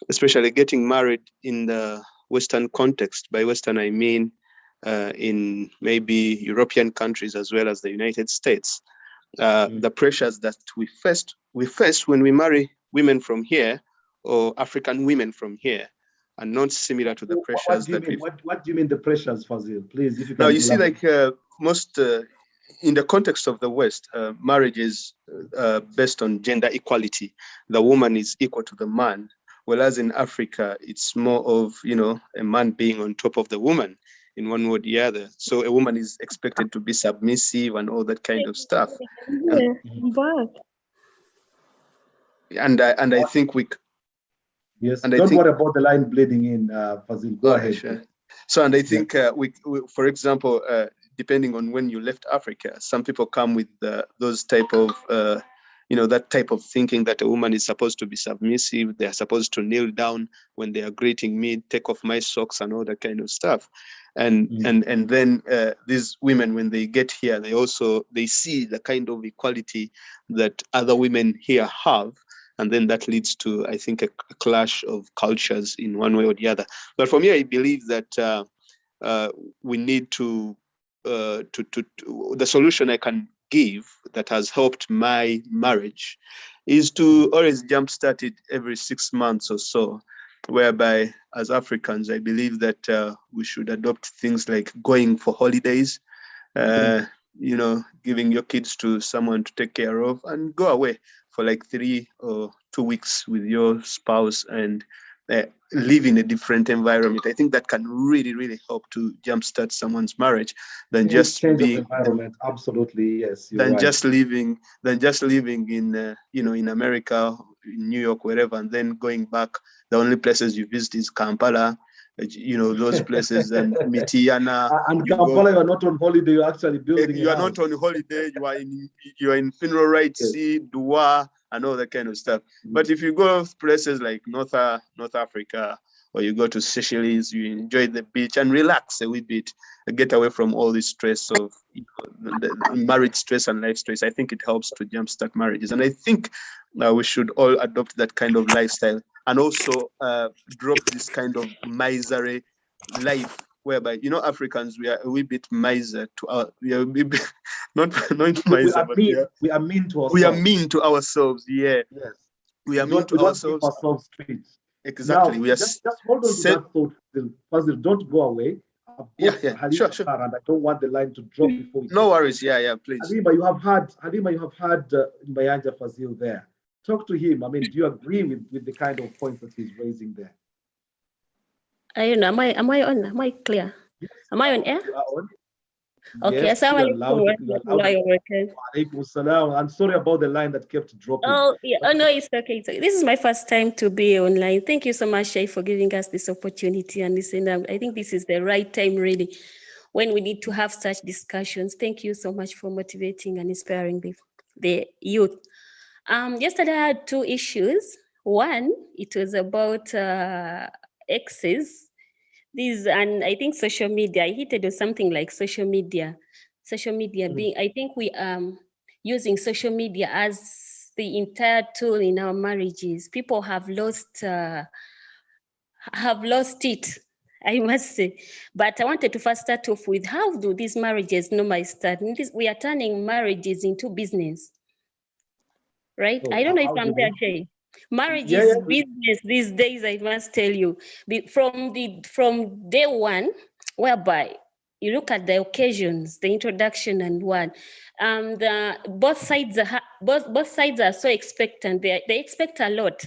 especially getting married in the Western context. By Western, I mean in maybe European countries as well as the United States. The pressures that we face when we marry women from here or African women from here are not similar to the pressures what do you mean the pressures, Fazil? Please, if you can. Now, you see, like most in the context of the West, marriage is based on gender equality. The woman is equal to the man, whereas in Africa, it's more of, a man being on top of the woman in one way or the other. So a woman is expected to be submissive and all that kind of stuff. And I think we. Yes, and don't worry about the line bleeding in, Fazil. Go ahead. Sure. So, and I think we, for example, depending on when you left Africa, some people come with those type of, that type of thinking that a woman is supposed to be submissive. They are supposed to kneel down when they are greeting me, take off my socks and all that kind of stuff. And then these women, when they get here, they see the kind of equality that other women here have. And then that leads to, I think, a clash of cultures in one way or the other. But for me, I believe that we need to the solution I can give that has helped my marriage is to always jumpstart it every 6 months or so, whereby as Africans, I believe that we should adopt things like going for holidays, giving your kids to someone to take care of, and go away for like 3 or 2 weeks with your spouse and live in a different environment. I think that can really help to jumpstart someone's marriage than just being environment. Absolutely, yes. Than just living in in America, in New York, wherever, and then going back. The only places you visit is Kampala. Those places, and Mitiana. And Kampala, you are not on holiday, you're actually building. You are not on holiday, you are in funeral rites, Dua, and all that kind of stuff. But if you go places like North Africa, or you go to Seychelles, you enjoy the beach and relax a wee bit, and get away from all this stress of the marriage stress and life stress. I think it helps to jumpstart marriages. And I think we should all adopt that kind of lifestyle, and also drop this kind of misery life, whereby Africans, we are a wee bit miser to our, we are a wee bit, not miser, but we are mean to ourselves. We are mean to ourselves. Yeah. Yes. We are mean to ourselves. Exactly. Now, we are just hold on to that thought, Fazil. Don't go away. Sure. And I don't want the line to drop before. No worries. Yeah, please. Halima, you have had Mayanja Fazil there. Talk to him. I mean, do you agree with the kind of points that he's raising there? I don't know. Am I on? Am I clear? Yes, am I on air? You are on. Okay. Yes, you are loud. Alaikum salam. I'm sorry about the line that kept dropping. Oh, yeah. Oh, no, it's okay. It's okay. This is my first time to be online. Thank you so much, Shay, for giving us this opportunity. And listen, I think this is the right time, really, when we need to have such discussions. Thank you so much for motivating and inspiring the youth. Yesterday, I had two issues. One, it was about exes. And I think social media, I hit it with something like social media being, I think we using social media as the entire tool in our marriages. People have lost it, I must say. But I wanted to first start off with, how do these marriages normally start? We are turning marriages into business, right? Oh, I don't know if I'm there, Jay. Marriage is business these days, I must tell you. From day one, whereby you look at the occasions, the introduction and one, both sides are so expectant. They expect a lot.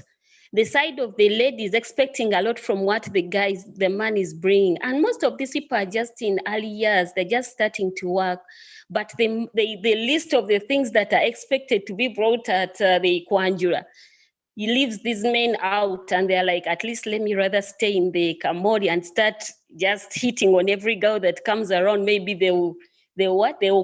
The side of the lady is expecting a lot from what the man is bringing. And most of these people are just in early years. They're just starting to work. But the list of the things that are expected to be brought at the Kwanjura, he leaves these men out, and they're like, at least let me rather stay in the Kamori and start just hitting on every girl that comes around. Maybe they will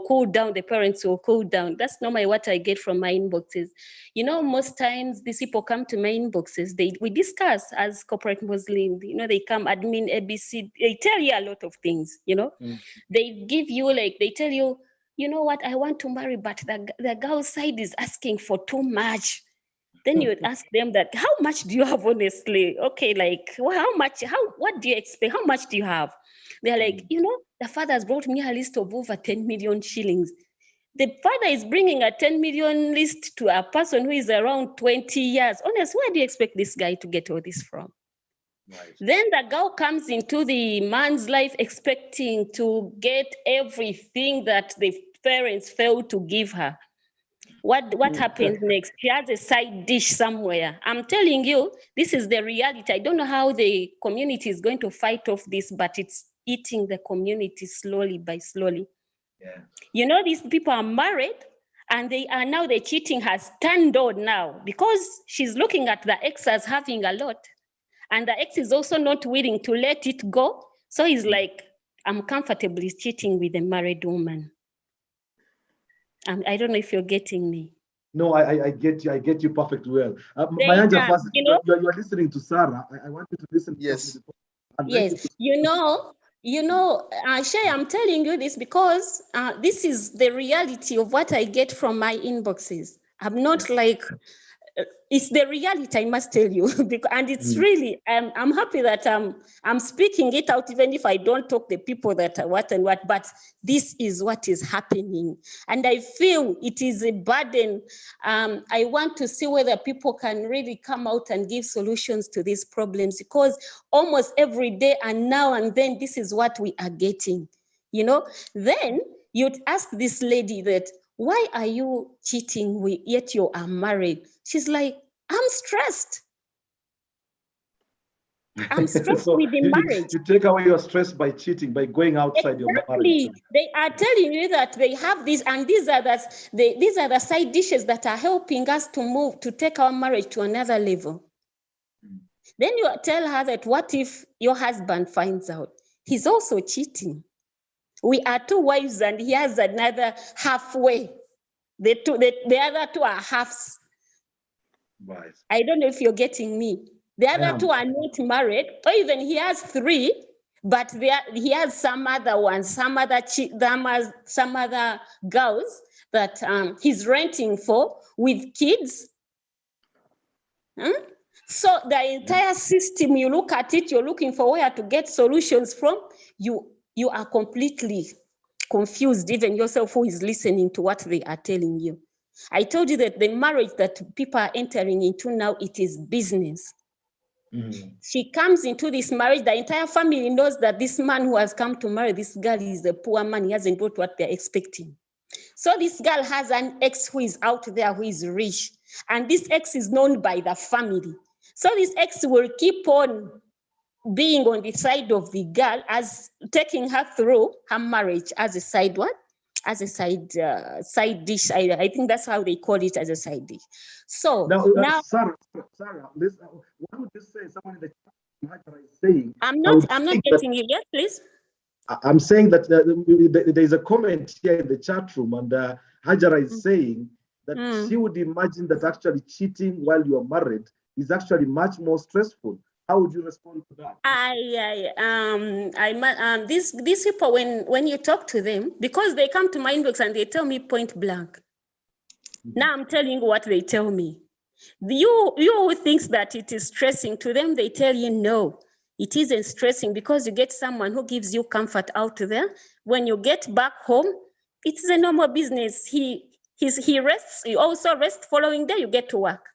cool down, the parents will cool down. That's normally what I get from my inboxes. You know, most times these people come to my inboxes, we discuss as corporate Muslims, you know, they come admin, ABC, they tell you a lot of things, you know. They give you, they tell you, you know what, I want to marry, but the girl side is asking for too much. Then you would ask them that, how much do you have, honestly? Okay, what do you expect? How much do you have? They're like, you know, the father has brought me a list of over 10 million shillings. The father is bringing a 10 million list to a person who is around 20 years. Honestly, where do you expect this guy to get all this from? Right. Then the girl comes into the man's life expecting to get everything that the parents failed to give her. What happens next? She has a side dish somewhere. I'm telling you, this is the reality. I don't know how the community is going to fight off this, but it's eating the community slowly by slowly. Yeah. You know, these people are married, and the cheating has turned on now because she's looking at the ex as having a lot, and the ex is also not willing to let it go. So he's like, I'm comfortably cheating with a married woman. I don't know if you're getting me. No, I get you. I get you perfectly well. Mayanja, first, you are listening to Sarah. I want you to listen. Yes. Yes. You know, Shay, I'm telling you this because this is the reality of what I get from my inboxes. I'm not like, it's the reality, I must tell you, and it's really, I'm happy that I'm speaking it out, even if I don't talk the people that are what and what, but this is what is happening. And I feel it is a burden. I want to see whether people can really come out and give solutions to these problems, because almost every day and now and then, this is what we are getting, you know. Then you'd ask this lady that, why are you cheating yet you are married? She's like, I'm stressed. I'm stressed so with the marriage. You take away your stress by cheating, by going outside your marriage. They are telling you that they have this, and these are the side dishes that are helping us to take our marriage to another level. Then you tell her that, what if your husband finds out? He's also cheating. We are two wives and he has another halfway. The other two are halves. Right. I don't know if you're getting me. The other two are not married, or even he has three, but he has some other ones, some other girls that he's renting for with kids. So the entire system, you look at it, you're looking for where to get solutions from. You are completely confused, even yourself who is listening to what they are telling you. I told you that the marriage that people are entering into now, it is business. She comes into this marriage, the entire family knows that this man who has come to marry this girl is a poor man, he hasn't got what they're expecting. So this girl has an ex who is out there, who is rich. And this ex is known by the family. So this ex will keep on being on the side of the girl, as taking her through her marriage as a side one, as a side dish. I think that's how they call it, as a side dish. So now Sarah, listen, what would you say? Someone in the chat is saying. I'm not getting it yet, please. I'm saying that there's a comment here in the chat room, and Hajara is saying that she would imagine that actually cheating while you are married is actually much more stressful. How would you respond to that? These people, when you talk to them, because they come to my inbox and they tell me point blank. Now I'm telling you what they tell me. You who thinks that it is stressing, to them they tell you no, it isn't stressing, because you get someone who gives you comfort out there. When you get back home, it's a normal business. He rests, you also rest. Following day, you get to work.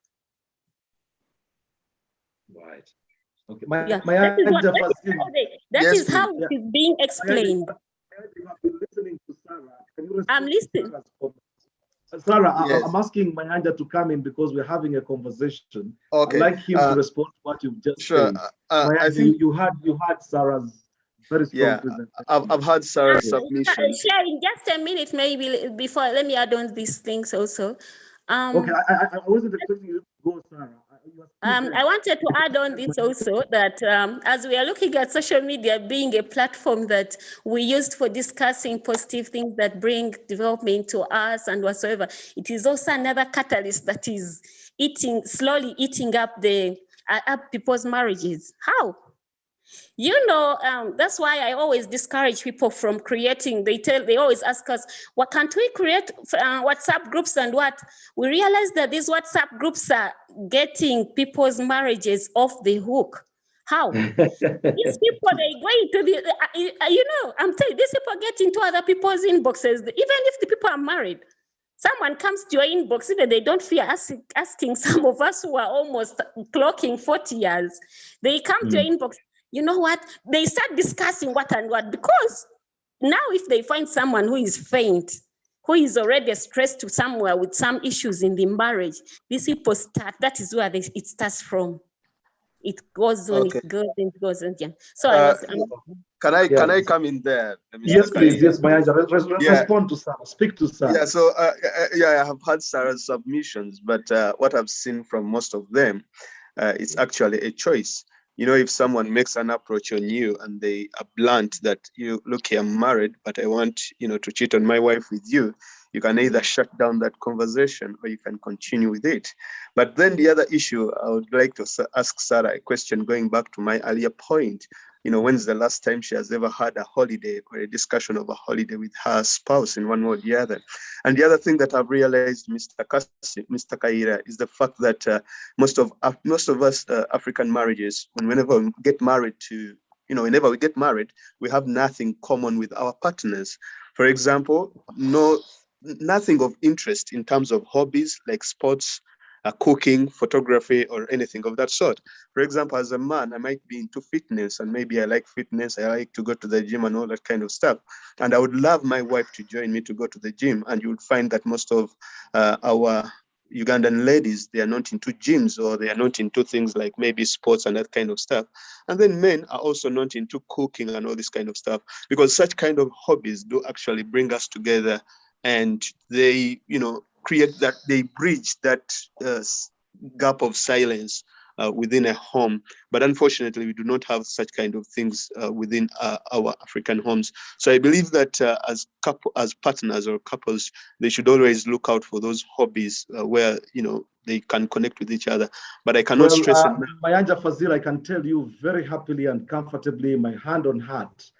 Right. Okay. That is how it is being explained. I'm listening. Sarah, yes. I'm asking Mayanja to come in because we're having a conversation. Okay. I'd like him to respond to what you've just said. Mayanja, I think you had Sarah's very strong presentation. I've had Sarah's submission. In just a minute, maybe before, let me add on these things also. Okay, I wasn't expecting you to go, Sarah. I wanted to add on this also, that as we are looking at social media being a platform that we used for discussing positive things that bring development to us and whatsoever, it is also another catalyst that is slowly eating up up people's marriages. How? You know, that's why I always discourage people from creating. They always ask us, "What can't we create WhatsApp groups and what?" We realize that these WhatsApp groups are getting people's marriages off the hook. How? These people, they go into I'm telling you, these people get into other people's inboxes, even if the people are married. Someone comes to your inbox, even they don't fear asking some of us who are almost clocking 40 years. They come to your inbox. You know what? They start discussing what and what, because now if they find someone who is faint, who is already stressed to somewhere with some issues in the marriage, these people start, that is where it starts from. It goes on, okay. it goes on. Yeah. So can I come in there? Yes, please. Yes, Mayanja. Respond to Sarah. Speak to Sarah. Yeah. So I have had Sarah's submissions, but what I've seen from most of them, it's actually a choice. You know, if someone makes an approach on you and they are blunt that, you look here, I'm married, but I want, to cheat on my wife with you, you can either shut down that conversation or you can continue with it. But then the other issue, I would like to ask Sarah a question going back to my earlier point. When's the last time she has ever had a holiday or a discussion of a holiday with her spouse in one way or the other? And the other thing that I've realized, Mr. KAYIRA, is the fact that most of us African marriages, whenever we get married, we have nothing common with our partners. For example, nothing of interest in terms of hobbies like sports, cooking, photography, or anything of that sort. For example, as a man, I might be into fitness, and maybe I like fitness, I like to go to the gym and all that kind of stuff. And I would love my wife to join me to go to the gym. And you would find that most of our Ugandan ladies, they are not into gyms, or they are not into things like maybe sports and that kind of stuff. And then men are also not into cooking and all this kind of stuff, because such kind of hobbies do actually bring us together, and they, create that, they bridge that gap of silence within a home. But unfortunately, we do not have such kind of things within our African homes. So I believe that as partners or couples, they should always look out for those hobbies where they can connect with each other. But I cannot stress it. Mayanja Fazil, I can tell you very happily and comfortably, my hand on heart,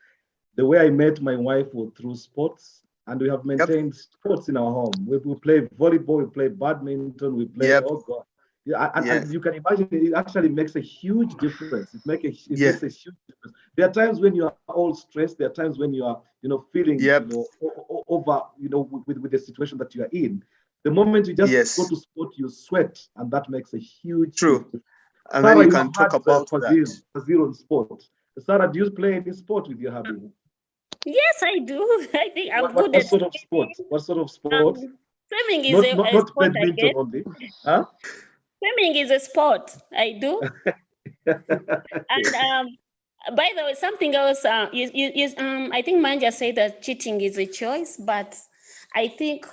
the way I met my wife was through sports. And we have maintained sports in our home. We play volleyball, we play badminton, we play, oh God. Yeah, and you can imagine it actually makes a huge difference. It makes a huge difference. There are times when you are all stressed. There are times when you are, feeling, over, with the situation that you are in. The moment you just go to sport, you sweat, and that makes a huge difference. And Sarah, then you can talk about Fazil on sport. Sarah, do you play any sport with your hubby? Yes, I do. I think I'm good at what sort of sport? What sort of sport? Swimming is Not a not sport, I badminton guess. only. Huh? Swimming is a sport. I do. Okay. And by the way, something else. I think Manja said that cheating is a choice, but I think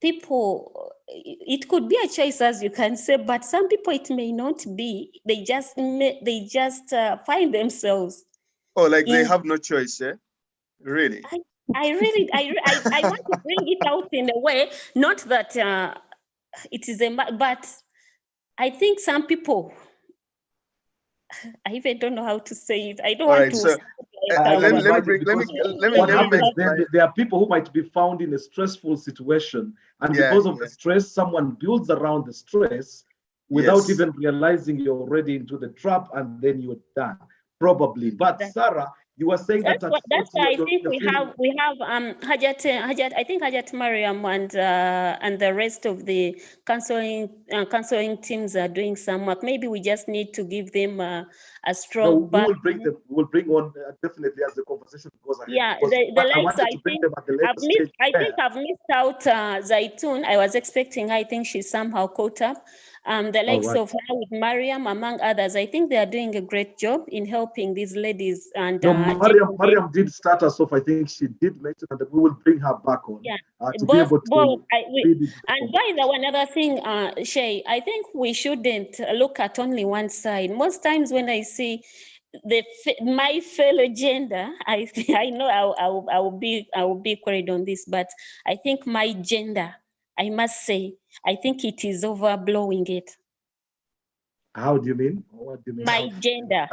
people, it could be a choice, as you can say, but some people it may not be. They just find themselves. Oh, like they in have no choice, eh? Really? I want to bring it out in a way, not that it is but I think some people, I even don't know how to say it. I don't All want right, to. so I let can me imagine bring let me because let me what let me happens make then, my there are people who might be found in a stressful situation, and yeah, because of yeah, the stress, someone builds around the stress without yes. even realizing you're already into the trap, and then you're done, probably. But Sarah, you were saying that at 40, That's why I think you're feeling. we have Hajat, I think Hajat Mariam and the rest of the counseling teams are doing some work. Maybe we just need to give them a No, strong we back. will bring them. We will bring on definitely as the conversation goes ahead. Yeah, Because the I likes, wanted to bring them at the later stage. I think I've missed out Zaitun. I was expecting, I think she's somehow caught up. The All likes right. of her with Mariam, among others, I think they are doing a great job in helping these ladies. And No, Mariam did start us off. I think she did mention that we will bring her back on yeah, to be able to lead it. and by the way, another thing, Shay, I think we shouldn't look at only one side. Most times when I see my fellow gender, I know I will be queried on this, but I think my gender, I must say, I think it is overblowing it. How do you mean? What do you mean? My gender,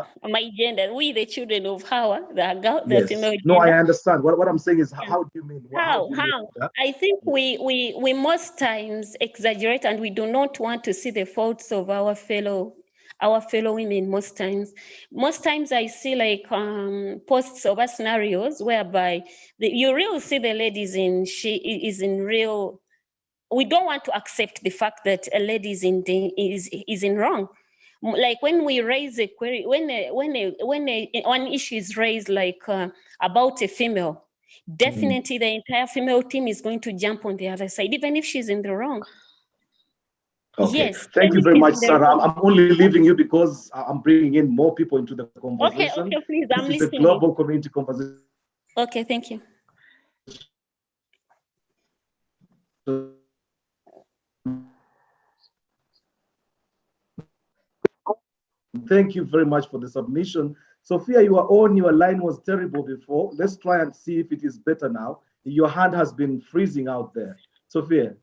we the children of Hawa, the Yes. female No, I gender. understand. What I'm saying is, how do you mean? How do you mean How? that? I think we most times exaggerate, and we do not want to see the faults of our fellow women. Most times I see like posts of scenarios whereby you really see the ladies is in real. We don't want to accept the fact that a lady is in wrong. Like when we raise a query, when one issue is raised, like about a female, definitely the entire female team is going to jump on the other side, even if she's in the wrong. Okay. Yes. Thank you very much, Sarah. I'm only leaving you because I'm bringing in more people into the conversation. Okay, please, I'm This is a listening. global community conversation. Okay, thank you. Thank you very much for the submission. Sophia, you are on. Your line was terrible before. Let's try and see if it is better now. Your hand has been freezing out there. Sophia.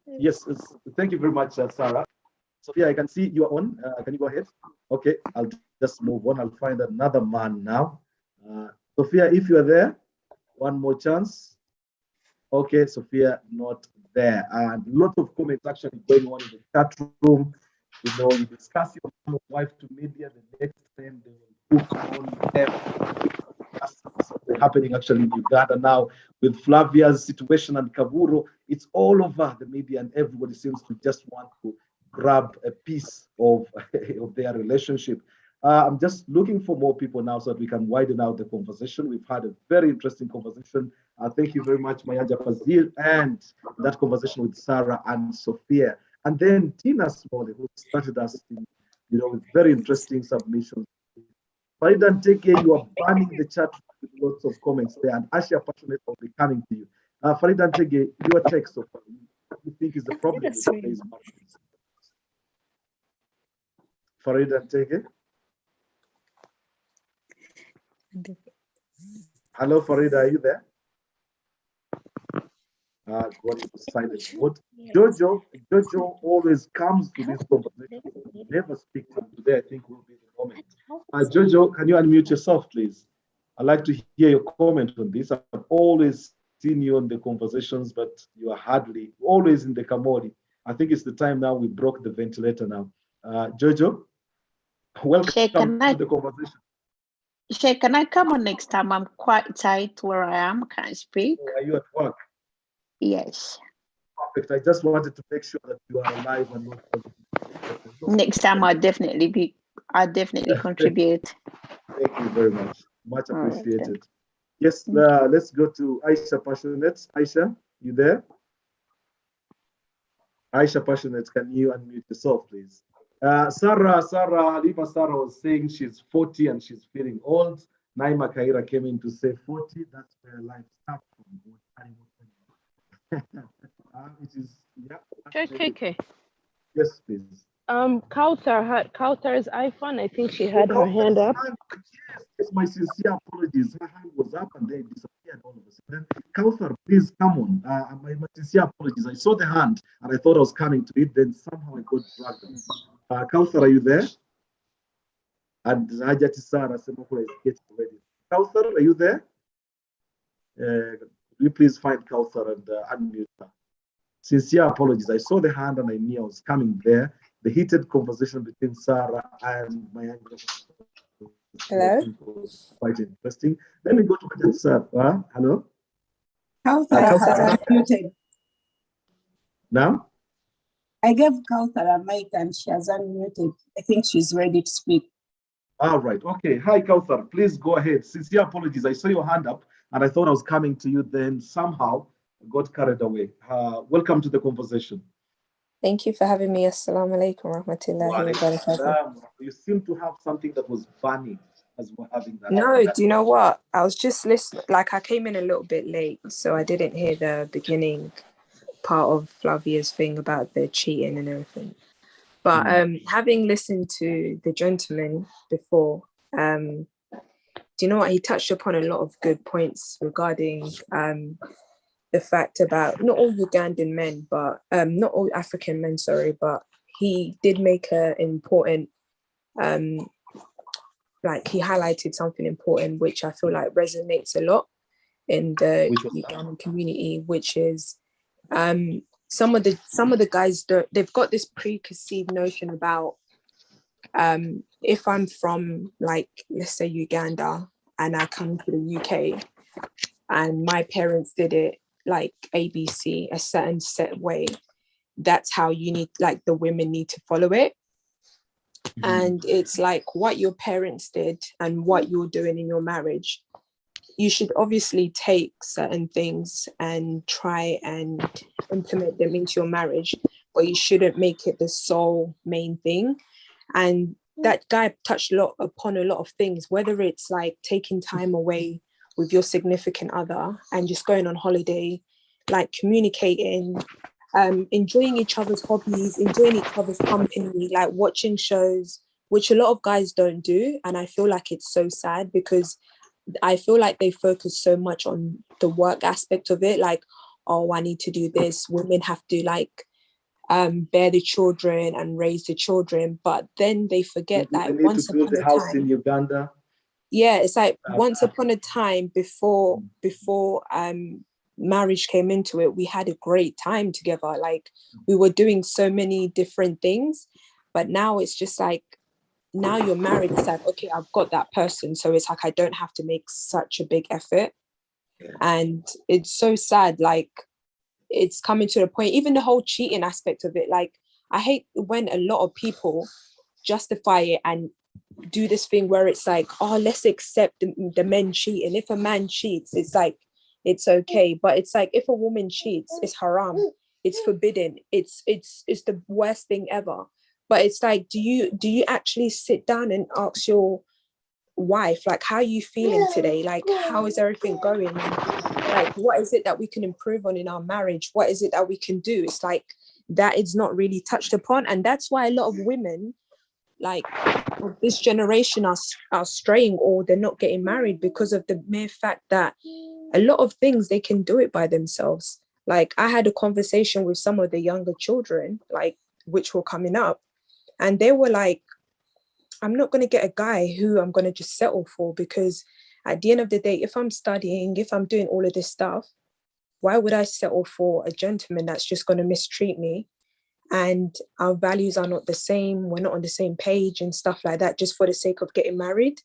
Yes, thank you very much, Sarah. Sophia, I can see you're on. Can you go ahead? Okay, I'll just move on. I'll find another man now. Sophia, if you're there, one more chance. Okay, Sophia, not there. And a lot of comments actually going on in the chat room. You know, you discuss your wife to media, the next time they will book on them. Happening actually in Uganda now with Flavia's situation and Kaburo. It's all over the media, and everybody seems to just want to grab a piece of, of their relationship. I'm just looking for more people now so that we can widen out the conversation. We've had a very interesting conversation. Thank you very much, Mayanja Fazil, and that conversation with Sarah and Sophia. And then Tina Smalley, who started us, with very interesting submissions. Farida Nteke, you are banning the chat with lots of comments there, and Asha Passionate will be coming to you. Farida Nteke, your take so far. What do you think is the problem with today's market? Farida Nteke? Hello, Farida, are you there? What is the silent mode? Jojo always comes to this conversation. Never speak to him. Today, I think will be the moment. Jojo, can you unmute yourself, please? I'd like to hear your comment on this. I've always seen you on the conversations, but you are hardly always in the Kamori. I think it's the time now we broke the ventilator now. Jojo, welcome to the conversation. Shay, can I come on next time? I'm quite tight where I am. Can I speak? Are you at work? Yes. Perfect. I just wanted to make sure that you are alive and not. Next time I'll definitely contribute. Thank you very much. Much appreciated. Yes, let's go to Aisha Passionate. Aisha, you there? Aisha Passionate, can you unmute yourself, please? Halima Sarah was saying she's 40 and she's feeling old. Naima Kaira came in to say 40. That's where life starts from. It is, yeah. KK. Yes, please. Kautar's iPhone. I think she had her hand up. Yes, my sincere apologies. Her hand was up and then it disappeared all of a sudden. Kautar, please come on. My sincere apologies. I saw the hand and I thought I was coming to it. Then somehow I got dragged. Kautar, are you there? And Hajati Sarah Semokula is getting ready. Kautar, are you there? Could you please find Kautar and unmute her? Sincere apologies. I saw the hand and I knew I was coming there. The heated conversation between Sarah and my uncle was quite interesting. Let me go to Hajati Sarah. Hello? Kauthar is unmuted. Now? I gave Kauthar a mic and she has unmuted. I think she's ready to speak. All right. Okay. Hi, Kauthar. Please go ahead. Sincere apologies. I saw your hand up and I thought I was coming to you, then somehow got carried away. Welcome to the conversation. Thank you for having me. Assalamu alaikum rahmatullahi wa barakatuh. You seem to have something that was burning as we're having that. No, do you know what? I was just listening, like I came in a little bit late, so I didn't hear the beginning part of Flavia's thing about the cheating and everything. But having listened to the gentleman before, do you know what? He touched upon a lot of good points regarding the fact about not all Ugandan men, but not all African men, sorry, but he did make an important, like he highlighted something important, which I feel like resonates a lot in the Ugandan community, which is some of the guys, they've got this preconceived notion about if I'm from, like, let's say Uganda and I come to the UK and my parents did it like ABC, a certain set way, that's how you need, like the women need to follow it. And it's like what your parents did and what you're doing in your marriage, you should obviously take certain things and try and implement them into your marriage, but you shouldn't make it the sole main thing. And that guy touched upon a lot of things, whether it's like taking time away with your significant other and just going on holiday, like communicating, enjoying each other's hobbies, enjoying each other's company, like watching shows, which a lot of guys don't do. And I feel like it's so sad because I feel like they focus so much on the work aspect of it. Like, oh, I need to do this. Women have to like bear the children and raise the children. But then they forget that once upon a house time in Uganda. Yeah, it's like once upon a time before marriage came into it, we had a great time together. Like we were doing so many different things, but now it's just like, now you're married, it's like, okay, I've got that person. So it's like, I don't have to make such a big effort. And it's so sad. Like it's coming to the point, even the whole cheating aspect of it. Like I hate when a lot of people justify it and do this thing where it's like, oh, let's accept the men cheat. And if a man cheats, it's like, it's okay. But it's like, if a woman cheats, it's haram. It's forbidden. It's the worst thing ever. But it's like, do you actually sit down and ask your wife, like, how are you feeling today? Like, how is everything going? Like, what is it that we can improve on in our marriage? What is it that we can do? It's like, that is not really touched upon. And that's why a lot of women, like of this generation, are straying, or they're not getting married because of the mere fact that a lot of things they can do it by themselves. Like I had a conversation with some of the younger children, like which were coming up, and they were like, I'm not going to get a guy who I'm going to just settle for, because at the end of the day, if I'm studying, if I'm doing all of this stuff, why would I settle for a gentleman that's just going to mistreat me? And our values are not the same, we're not on the same page and stuff like that, just for the sake of getting married.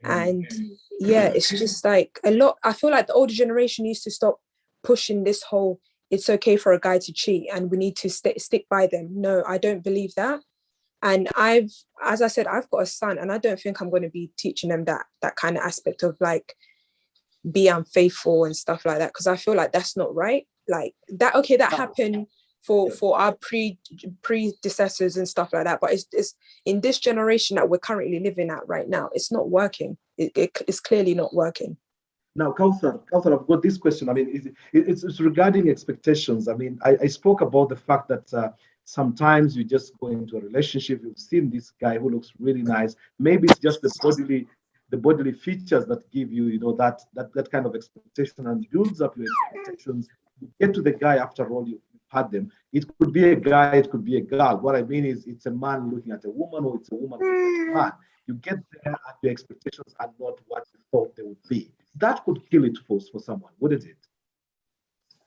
And yeah, it's just like a lot. I feel like the older generation needs to stop pushing this whole, it's okay for a guy to cheat and we need to stick by them. No, I don't believe that. And as I said, I've got a son, and I don't think I'm going to be teaching them that kind of aspect of like, be unfaithful and stuff like that, because I feel like that's not right. Like that, okay, that happened for our predecessors and stuff like that. But it's in this generation that we're currently living at right now, it's not working. It's clearly not working. Now, Kauthar, I've got this question. I mean, it's regarding expectations. I mean, I spoke about the fact that sometimes you just go into a relationship, you've seen this guy who looks really nice. Maybe it's just the bodily features that give you, you know, that kind of expectation and builds up your expectations. You get to the guy, after all, you've had them. It could be a guy, it could be a girl. What I mean is it's a man looking at a woman, or it's a woman looking at a man. You get there and your expectations are not what you thought they would be. That could kill it for someone, wouldn't it?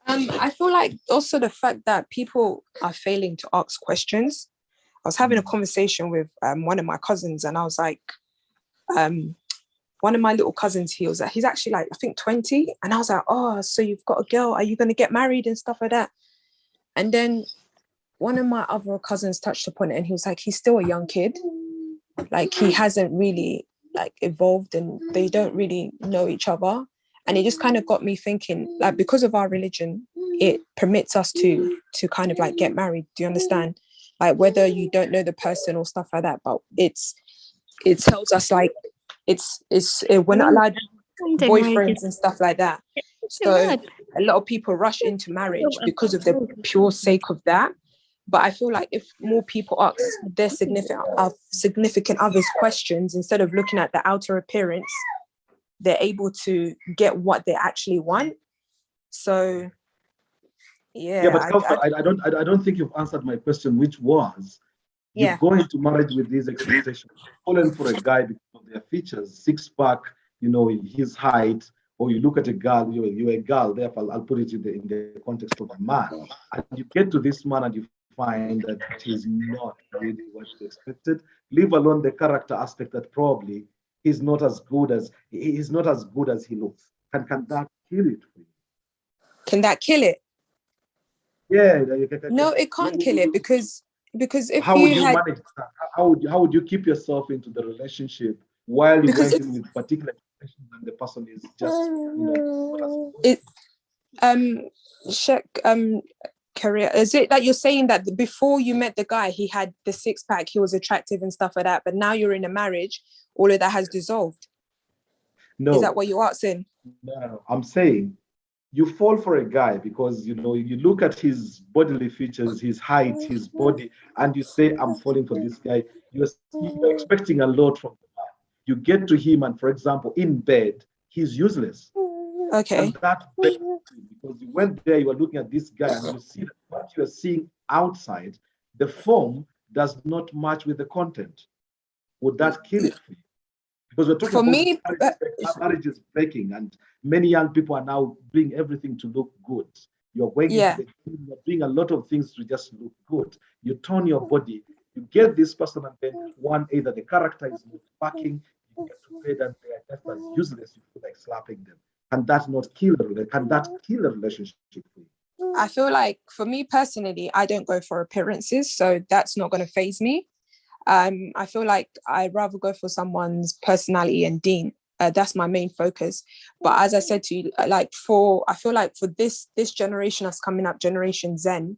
I feel like also the fact that people are failing to ask questions. I was having a conversation with one of my cousins, and I was like, one of my little cousins, he's actually like, I think 20. And I was like, oh, so you've got a girl, are you going to get married and stuff like that? And then one of my other cousins touched upon it, and he was like, he's still a young kid. Like, he hasn't really like evolved, and they don't really know each other. And it just kind of got me thinking, like, because of our religion, it permits us to kind of like get married. Do you understand? Like, whether you don't know the person or stuff like that, but it tells us like we're not allowed boyfriends and stuff like that. So a lot of people rush into marriage because of the pure sake of that. But I feel like if more people ask their significant others questions, instead of looking at the outer appearance, they're able to get what they actually want. So, yeah. Yeah, but I don't think you've answered my question, which was, you go into marriage with these expectations, falling for a guy because of their features, six-pack, you know, his height, or you look at a girl, you're a girl, therefore I'll put it in the context of a man. And you get to this man and you find that he's not really what you expected, leave alone the character aspect that probably he's not as good as he looks. Can that kill it for you? Can that kill it? Yeah. No, it can't kill it, because if how would you manage that? How would you keep yourself into the relationship while you went in with particular expectations and the person is just career, is it that you're saying that before you met the guy, he had the six-pack, he was attractive and stuff like that, but now you're in a marriage, all of that has dissolved? No. Is that what you're asking? No, I'm saying you fall for a guy because, you know, you look at his bodily features, his height, his body, and you say, I'm falling for this guy. You're expecting a lot from the man. You get to him, and for example, in bed, he's useless. Okay. And that, because you went there, you are looking at this guy, and you see that what you are seeing outside, the form does not match with the content. Would that kill it for you? Because we're talking about marriage is breaking, and many young people are now doing everything to look good. You're going into you're doing a lot of things to just look good. You tone your body, you get this person, and then either the character is not working, you get to bed and they are just as useless, you feel like slapping them. Can that not kill a relationship for you? I feel like, for me personally, I don't go for appearances, so that's not going to faze me. I feel like I'd rather go for someone's personality and deen. That's my main focus. But as I said to you, I feel like for this generation that's coming up, Generation Zen,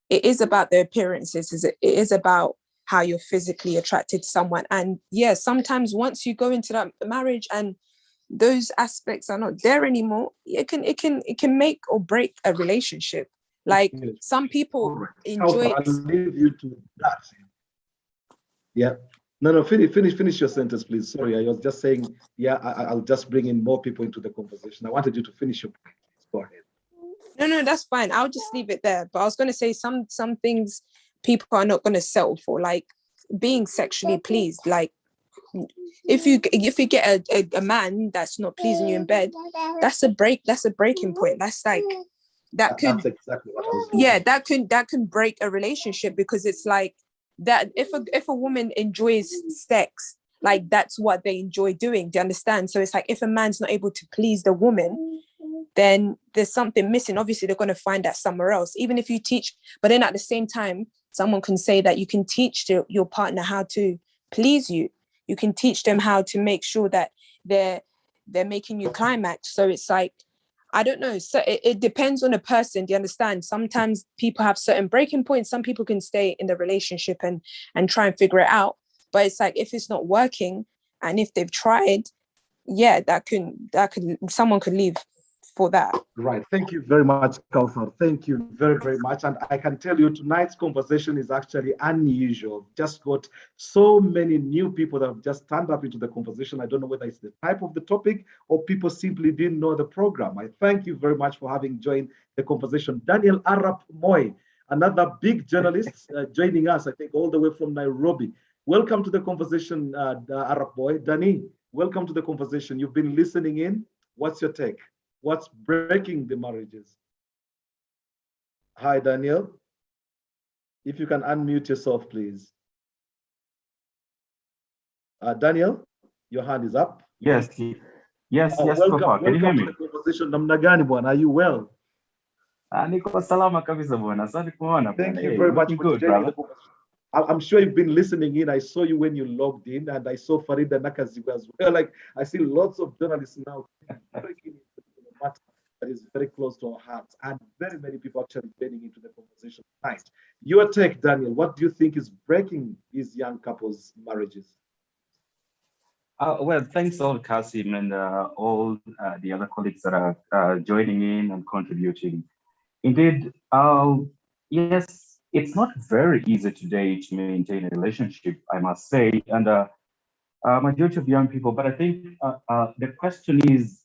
it is about the appearances. It is about how you're physically attracted to someone. And yeah, sometimes once you go into that marriage and those aspects are not there anymore, it can make or break a relationship. Like, some people enjoy. I'll leave you to that. Yeah. No, finish your sentence, please. Sorry, I was just saying, I'll just bring in more people into the conversation. I wanted you to finish your point. Please go ahead. No, that's fine. I'll just leave it there. But I was going to say some things people are not going to settle for, like being sexually pleased. Like, if you get a man that's not pleasing you in bed, that's a breaking point. That's like that's exactly what I was doing. that can break a relationship, because it's like that if a woman enjoys sex, like, that's what they enjoy doing. Do you understand? So it's like, if a man's not able to please the woman, then there's something missing. Obviously, they're going to find that somewhere else, even if you teach. But then at the same time, someone can say that you can teach your partner how to please you. You can teach them how to make sure that they're making you climax. So it's like, I don't know. So it depends on the person. Do you understand? Sometimes people have certain breaking points. Some people can stay in the relationship and try and figure it out. But it's like, if it's not working and if they've tried, yeah, that could someone could leave for that. Right. Thank you very much, Kauthar. Thank you very, very much. And I can tell you tonight's conversation is actually unusual. Just got so many new people that have just turned up into the conversation. I don't know whether it's the type of the topic or people simply didn't know the program. I thank you very much for having joined the conversation. Daniel Arap Moy, another big journalist joining us, I think, all the way from Nairobi. Welcome to the conversation, Arap Moy. Danny, welcome to the conversation. You've been listening in. What's your take? What's breaking the marriages? Hi, Daniel. If you can unmute yourself, please. Daniel, your hand is up. Yes, yes, welcome, Papa. Can you hear me? To the conversation. Namna gani bwana? Are you well? Niko salama kabisa bwana. Asante kuona. Thank you very much for good, joining brother. I'm sure you've been listening in. I saw you when you logged in, and I saw Farida Nakaziwa as well. Like, I see lots of journalists now breaking into the matter that is very close to our hearts, and very many people actually getting into the conversation tonight. Your take, Daniel, what do you think is breaking these young couples' marriages? Well, thanks all KASSIM and all the other colleagues that are joining in and contributing. Indeed, yes, it's not very easy today to maintain a relationship, I must say, and majority of young people. But I think the question is,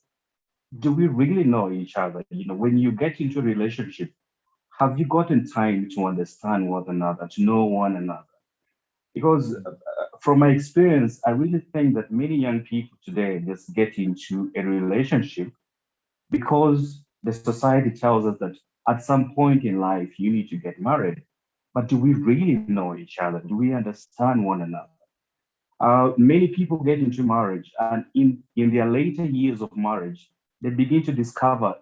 do we really know each other? You know, when you get into a relationship, have you gotten time to understand one another, to know one another? Because from my experience, I really think that many young people today just get into a relationship because the society tells us that at some point in life, you need to get married. But do we really know each other? Do we understand one another? Many people get into marriage, and in their later years of marriage, they begin to discover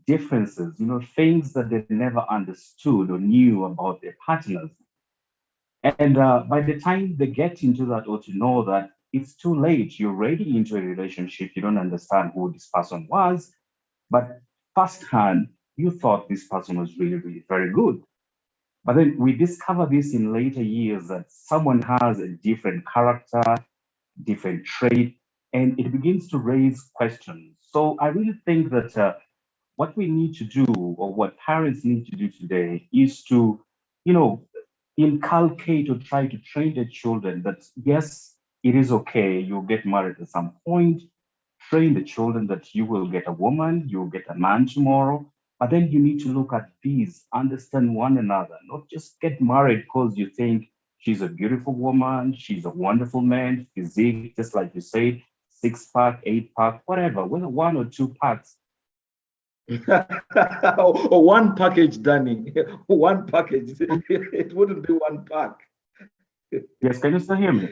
differences, you know, things that they never understood or knew about their partners. And by the time they get into that or to know that, it's too late. You're already into a relationship. You don't understand who this person was, but firsthand, you thought this person was really, really very good. But then we discover this in later years that someone has a different character, different trait, and it begins to raise questions. So I really think that what we need to do, or what parents need to do today, is to, you know, inculcate or try to train their children that yes, it is okay, you'll get married at some point. Train the children that you will get a woman, you'll get a man tomorrow. But then you need to look at these, understand one another, not just get married because you think she's a beautiful woman, she's a wonderful man, physique, just like you say, 6-pack, 8-pack, whatever, whether 1 or 2 packs. Or one package, Danny. One package. It wouldn't be 1 pack. Yes, can you still hear me?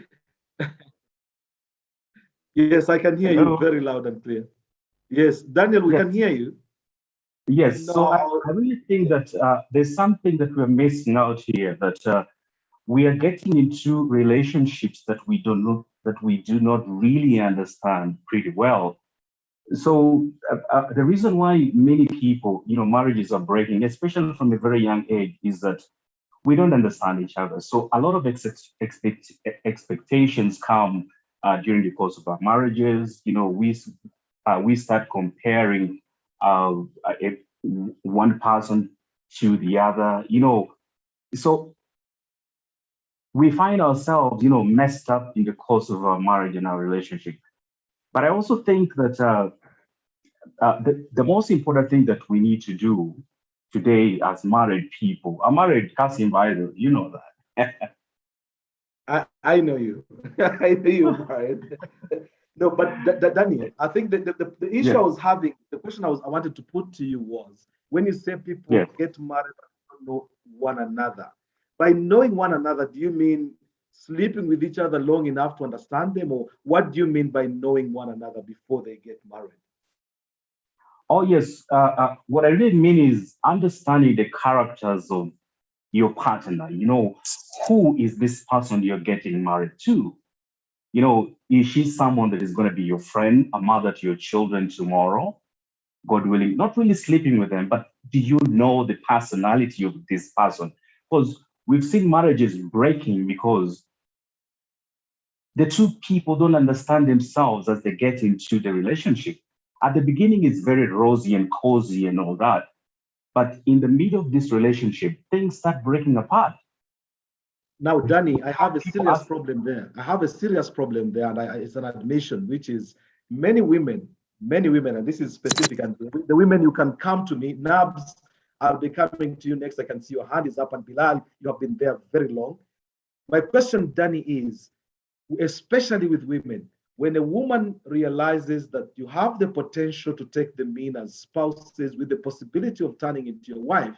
Yes, I can hear Hello? you very loud and clear. Yes, Daniel, we can hear you. Yes, No. so I really think that there's something that we're missing out here, that we are getting into relationships that we do not really understand pretty well. So the reason why many people, you know, marriages are breaking, especially from a very young age, is that we don't understand each other. So a lot of expectations come during the course of our marriages. You know, we start comparing one person to the other. You know, so we find ourselves, you know, messed up in the course of our marriage and our relationship. But I also think that the most important thing that we need to do today as married people, I'm married, KASSIM, by the way, you know that. I know you. I know you, Brian. No, but Daniel, I think that the issue I was having, the question I wanted to put to you was, when you say people get married and don't know one another, by knowing one another, do you mean sleeping with each other long enough to understand them, or what do you mean by knowing one another before they get married? Oh, yes. What I really mean is understanding the characters of your partner. You know, who is this person you're getting married to? You know, is she someone that is going to be your friend, a mother to your children tomorrow? God willing, not really sleeping with them, but do you know the personality of this person? Because we've seen marriages breaking because the two people don't understand themselves as they get into the relationship. At the beginning, it's very rosy and cozy and all that. But in the middle of this relationship, things start breaking apart. Now, Danny, I have a serious problem there. I have a serious problem there, and it's an admission, which is many women, and this is specific, and the women, you can come to me, Nabs, I'll be coming to you next. I can see your hand is up, and Bilal, you have been there very long. My question, Danny, is, especially with women, when a woman realizes that you have the potential to take them in as spouses with the possibility of turning into your wife,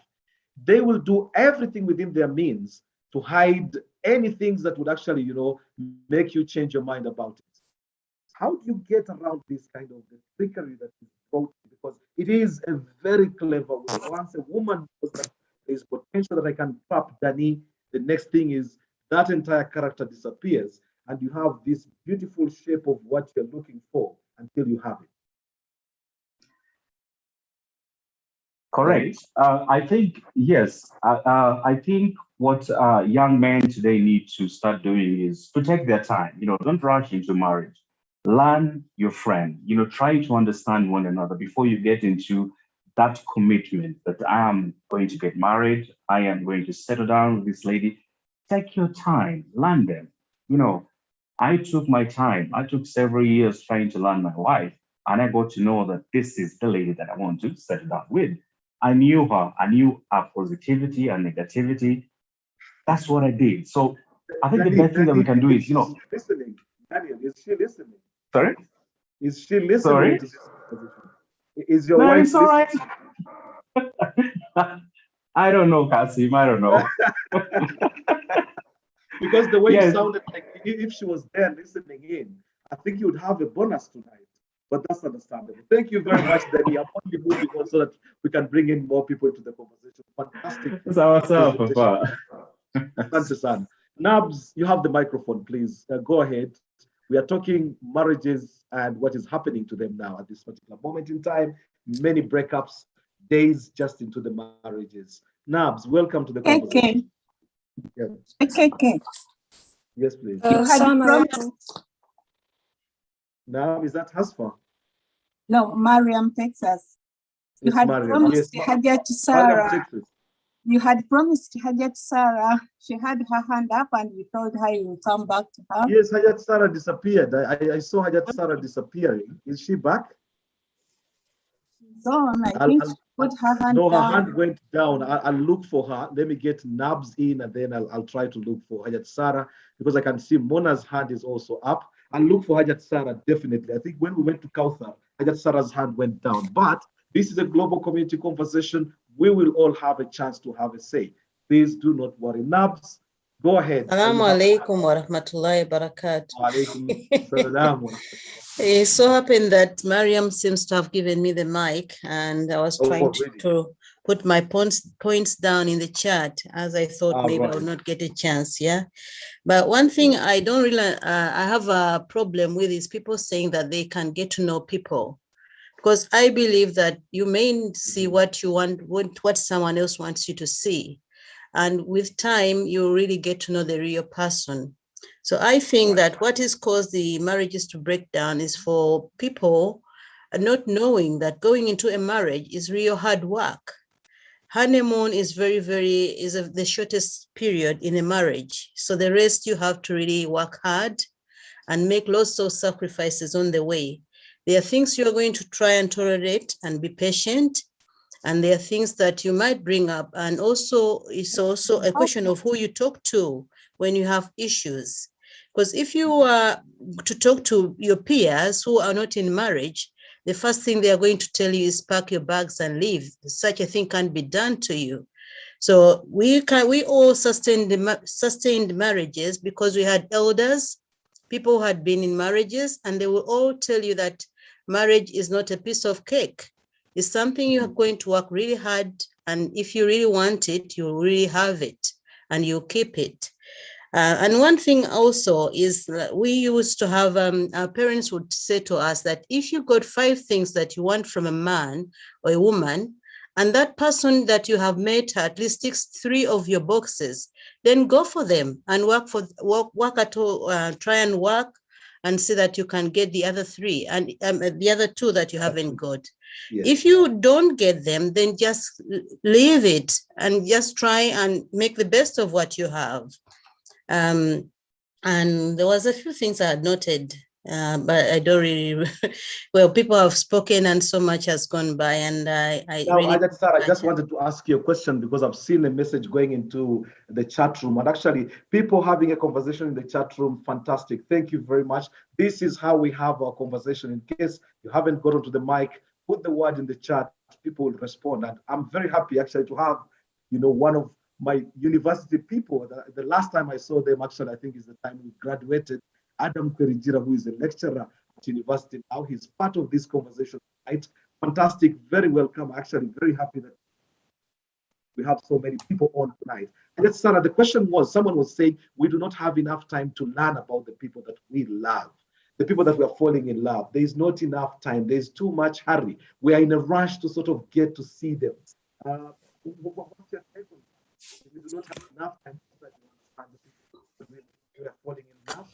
they will do everything within their means to hide any things that would actually, make you change your mind about it. How do you get around this kind of the trickery that is brought? Because it is a very clever way. Once a woman knows that there is potential that I can trap Danny, the next thing is that entire character disappears, and you have this beautiful shape of what you're looking for until you have it. Correct. I think, yes. I think what young men today need to start doing is to take their time. Don't rush into marriage. Learn your friend. Try to understand one another before you get into that commitment that I am going to get married. I am going to settle down with this lady. Take your time. Learn them. I took my time. I took several years trying to learn my wife, and I got to know that this is the lady that I want to settle down with. I knew her. I knew her positivity and negativity. That's what I did. So I think the best thing that we can do is, listening. Daniel, is she listening? Sorry? Is she listening Sorry? to this conversation? Is your wife it's all right. I don't know, KASSIM. I don't know. Because the way you sounded, like if she was there listening in, I think you would have a bonus tonight. But that's understandable. Thank you very much, Danny. I'm only moving on so that we can bring in more people into the conversation. Fantastic. Asante. Nabs, you have the microphone, please. Go ahead. We are talking marriages and what is happening to them now at this particular moment in time. Many breakups, days just into the marriages. Nabs, welcome to the conversation. Okay. Yes, please. You had promised. Now, is that Hasfa? No, Mariam, Texas. You had promised Hajat Sarah. You had promised Hajat Sarah. She had her hand up, and you told her you will come back to her. Yes, Hajat Sarah disappeared. I saw Hajat Sarah disappearing. Is she back? She's on. I think she put her hand down. No, her hand went down. I'll look for her. Let me get Nabs in, and then I'll try to look for Hajat Sarah, because I can see Mona's hand is also up. I'll look for Hajat Sarah, definitely. I think when we went to Kauthar, Hajat Sarah's hand went down. But this is a global community conversation. We will all have a chance to have a say. Please do not worry. Nabs, go ahead. Assalamu alaikum wa rahmatullahi wa barakatuh. It so happened that Mariam seems to have given me the mic, and I was trying to put my points down in the chat, as I thought maybe I would not get a chance. Yeah. But one thing I don't really, I have a problem with is people saying that they can get to know people. Because I believe that you may see what you want, what someone else wants you to see. And with time, you really get to know the real person. So I think that what has caused the marriages to break down is for people not knowing that going into a marriage is real hard work. Honeymoon is the shortest period in a marriage. So the rest you have to really work hard and make lots of sacrifices on the way. There are things you're going to try and tolerate and be patient. And there are things that you might bring up. And also, it's also a question of who you talk to when you have issues. Because if you are to talk to your peers who are not in marriage, the first thing they are going to tell you is pack your bags and leave. Such a thing can't be done to you. So we all sustained marriages because we had elders, people who had been in marriages, and they will all tell you that marriage is not a piece of cake. It's something you are going to work really hard, and if you really want it, you'll really have it, and you'll keep it. And one thing also is that we used to have, our parents would say to us that if you got 5 things that you want from a man or a woman, and that person that you have met at least ticks 3 of your boxes, then go for them and try and work and see that you can get the other 3 and the other 2 that you haven't got. Yes. If you don't get them, then just leave it and just try and make the best of what you have. And there was a few things I had noted, but I don't really, well, people have spoken and so much has gone by, and I just wanted to ask you a question because I've seen a message going into the chat room, and actually people having a conversation in the chat room, fantastic. Thank you very much. This is how we have our conversation. In case you haven't got onto the mic, put the word in the chat, people will respond. And I'm very happy actually to have, one of my university people. The last time I saw them, actually, I think is the time we graduated. Adam Kwerijira, who is a lecturer at university now, he's part of this conversation, right? Fantastic, very welcome. Actually, very happy that we have so many people on tonight. And let's start. The question was, someone was saying, we do not have enough time to learn about the people that we love, the people that we are falling in love. There is not enough time. There's too much hurry. We are in a rush to sort of get to see them. What's your take on that? We do not have enough time to understand the people that we are falling in love.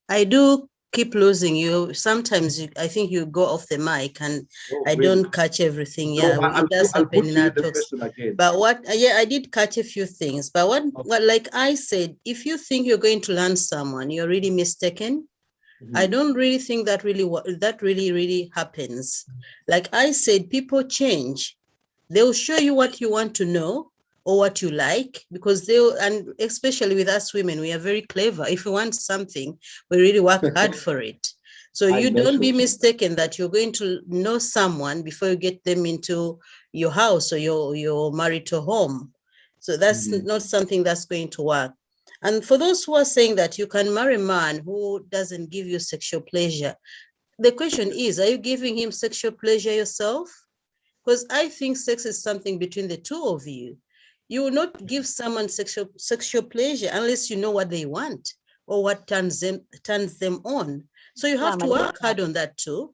I do keep losing you. Sometimes I think you go off the mic and I don't catch everything. Yeah, it does happen in our talks. But I did catch a few things. But what like I said, if you think you're going to learn someone, you're really mistaken. I don't really think that really happens. Like I said, people change. They'll show you what you want to know or what you like, because and especially with us women, we are very clever. If we want something, we really work hard for it. So you don't be mistaken that you're going to know someone before you get them into your house or your marital home. So that's not something that's going to work. And for those who are saying that you can marry a man who doesn't give you sexual pleasure, the question is, are you giving him sexual pleasure yourself? Because I think sex is something between the 2 of you. You will not give someone sexual pleasure unless you know what they want or what turns them on. So you have to work hard on that too.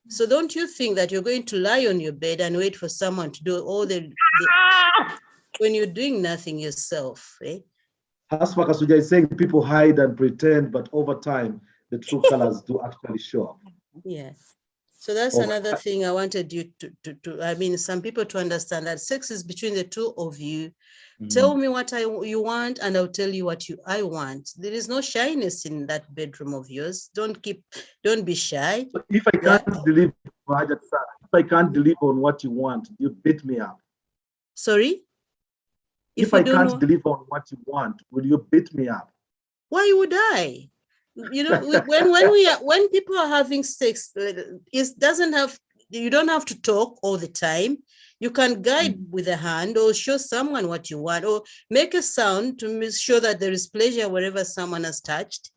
So don't you think that you're going to lie on your bed and wait for someone to do all the when you're doing nothing yourself, eh? Hasma Kasuja is saying people hide and pretend, but over time, the true colors do actually show up. Yes. So that's another thing I wanted you to some people to understand that sex is between the 2 of you. Tell me what you want, and I'll tell you what I want. There is no shyness in that bedroom of yours. Don't be shy. So if I can't deliver, if I can't deliver on what you want, you beat me up. Sorry? If I can't deliver on what you want, will you beat me up? Why would I? When people are having sex, you don't have to talk all the time. You can guide with a hand or show someone what you want or make a sound to make sure that there is pleasure wherever someone has touched.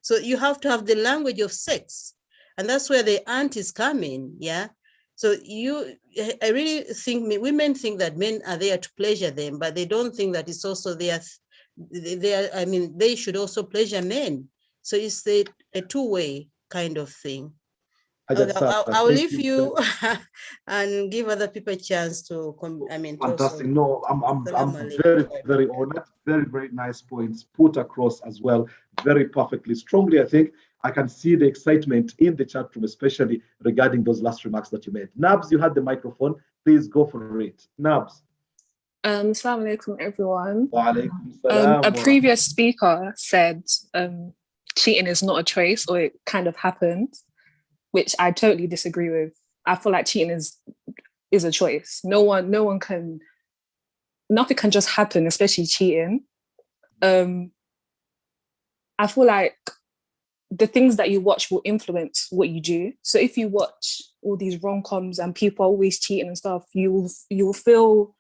So you have to have the language of sex, and that's where the aunties come in. Yeah. So I really think women think that men are there to pleasure them, but they don't think that it's also they should also pleasure men. So it's a 2-way kind of thing. I'll leave you and give other people a chance to come. Fantastic. No, I'm very, very honored. Very, very nice points put across as well. Very perfectly, strongly, I think. I can see the excitement in the chat room, especially regarding those last remarks that you made. Nabs, you had the microphone. Please go for it. Nabs. Assalamu alaikum, everyone. Wa alaikum salam. A previous speaker said cheating is not a choice, or it kind of happens, which I totally disagree with. I feel like cheating is a choice. Nothing can just happen, especially cheating. I feel like the things that you watch will influence what you do. So if you watch all these rom-coms and people are always cheating and stuff, you will feel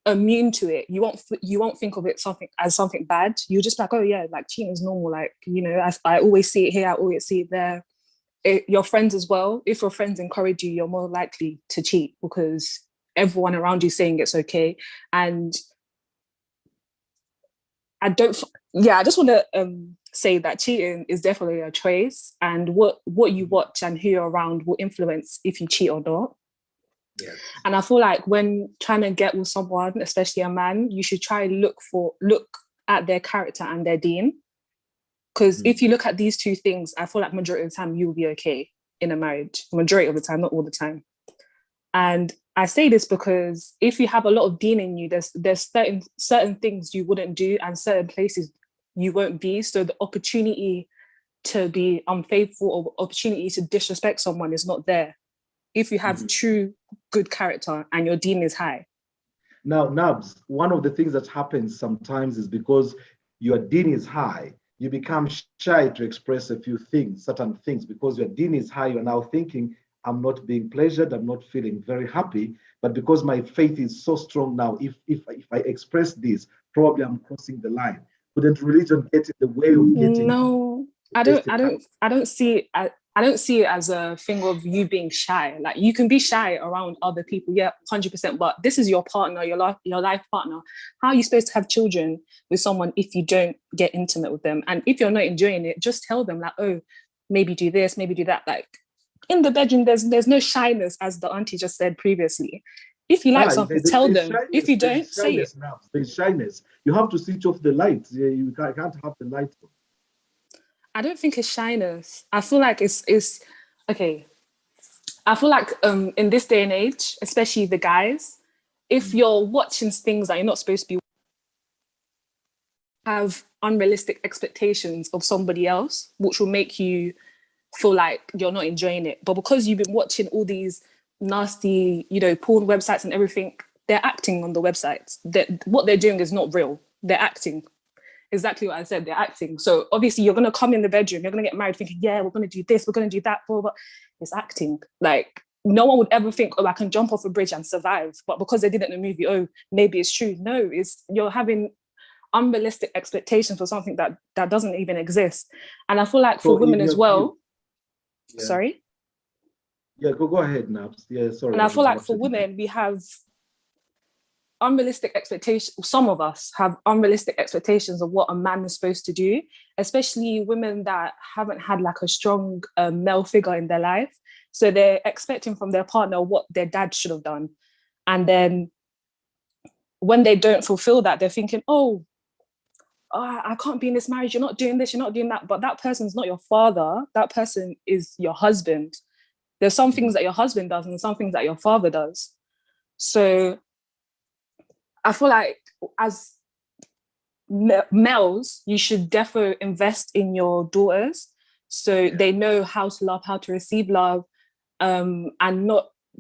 immune to it. You won't think of it as something bad. You're just like, oh yeah, like cheating is normal. Like, I always see it here, I always see it there. Your friends as well, if your friends encourage you, you're more likely to cheat because everyone around you is saying it's okay. And I just want to say that cheating is definitely a choice, and what you watch and who you're around will influence if you cheat or not. Yes. And I feel like when trying to get with someone, especially a man, you should try and look at their character and their deen. Because if you look at these two things, I feel like majority of the time you will be okay in a marriage. Majority of the time, not all the time. And I say this because if you have a lot of deen in you, there's certain things you wouldn't do and certain places you won't be. So the opportunity to be unfaithful or opportunity to disrespect someone is not there if you have true good character and your deen is high. Now, Nabs, one of the things that happens sometimes is because your deen is high, you become shy to express a few things, certain things, because your deen is high, you're now thinking, I'm not being pleasured, I'm not feeling very happy, but because my faith is so strong now, if I express this, probably I'm crossing the line. Couldn't religion get in the way of getting? No, I don't see it as a thing of you being shy. Like, you can be shy around other people, yeah, 100%. But this is your partner, your life partner. How are you supposed to have children with someone if you don't get intimate with them? And if you're not enjoying it, just tell them like, oh, maybe do this, maybe do that. Like, in the bedroom, there's no shyness, as the auntie just said previously. If you like something, tell them. Shyness, if you don't, say it. Now. There's shyness. You have to switch off the lights. You can't have the lights on. I don't think it's shyness. I feel like it's okay. I feel like in this day and age, especially the guys, if you're watching things that you're not supposed to be, have unrealistic expectations of somebody else, which will make you feel like you're not enjoying it. But because you've been watching all these nasty, porn websites and everything, they're acting on the websites. What they're doing is not real. They're acting. Exactly what I said, they're acting. So obviously you're going to come in the bedroom, you're going to get married thinking, yeah, we're going to do this, we're going to do that, but it's acting. Like, no one would ever think, oh, I can jump off a bridge and survive. But because they did it in the movie, oh, maybe it's true. No, you're having unrealistic expectations for something that doesn't even exist. And I feel like for women as well, sorry? Yeah, go ahead, Nabs. Yeah, sorry. And I feel like for women, we have unrealistic expectations. Some of us have unrealistic expectations of what a man is supposed to do, especially women that haven't had like a strong male figure in their life. So they're expecting from their partner what their dad should have done. And then when they don't fulfill that, they're thinking, oh, I can't be in this marriage. You're not doing this, you're not doing that. But that person's not your father. That person is your husband. There's some things that your husband does and some things that your father does. So I feel like as males, you should definitely invest in your daughters so they know how to love, how to receive love, and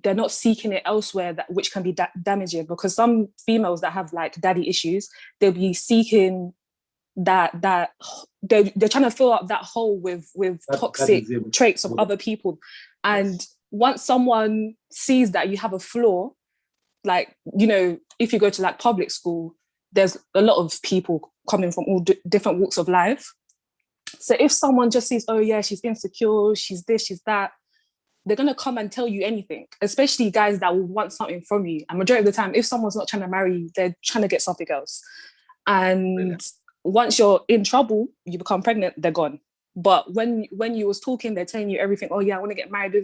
they're not seeking it elsewhere, which can be damaging. Because some females that have like daddy issues, they'll be seeking that they're trying to fill up that hole with toxic traits of other people. And once someone sees that you have a flaw, like, if you go to like public school, there's a lot of people coming from all different walks of life. So if someone just sees, oh yeah, she's insecure, she's this, she's that, they're going to come and tell you anything, especially guys that will want something from you. And majority of the time, if someone's not trying to marry you, they're trying to get something else. And once you're in trouble, you become pregnant, they're gone. But when you was talking, they're telling you everything, oh yeah, I want to get married,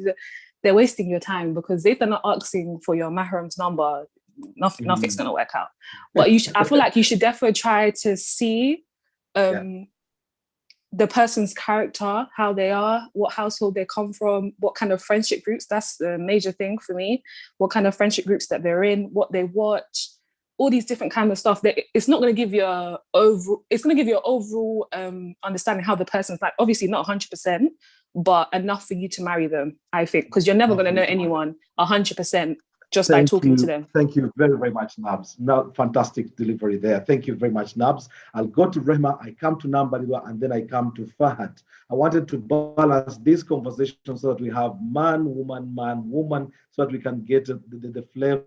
they're wasting your time, because if they're not asking for your mahram's number, nothing's going to work out. But I feel like you should definitely try to see the person's character, how they are, what household they come from, what kind of friendship groups. That's the major thing for me. What kind of friendship groups that they're in, what they watch, all these different kind of stuff. It's not going to give you it's going to give you an overall understanding how the person's like. Obviously not 100%, but enough for you to marry them, I think, because you're never going to know anyone 100% just by talking to them. Thank you very, very much, Nabs. Fantastic delivery there. Thank you very much, Nabs. I'll go to Rema, I come to Nambaliwa, and then I come to Fahad. I wanted to balance this conversation so that we have man, woman, so that we can get the flavor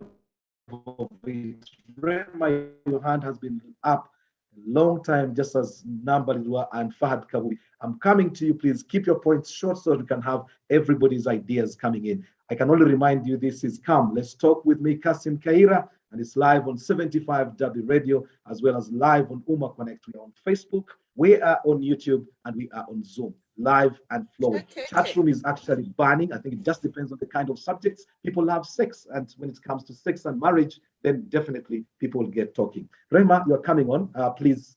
of it. Rema, your hand has been up. long time, just as Nambalwa and Fahad Kawi. I'm coming to you. Please keep your points short so we can have everybody's ideas coming in. I can only remind you this is Come Let's Talk with me, KASSIM KAYIRA, and it's live on 75W Radio as well as live on Umma Connected. We are on Facebook, we are on YouTube, and we are on Zoom, live and flowing. Chat room is actually burning. I think it just depends on the kind of subjects. People love sex, and when it comes to sex and marriage, then definitely people will get talking. Rehma, you're coming on. Please,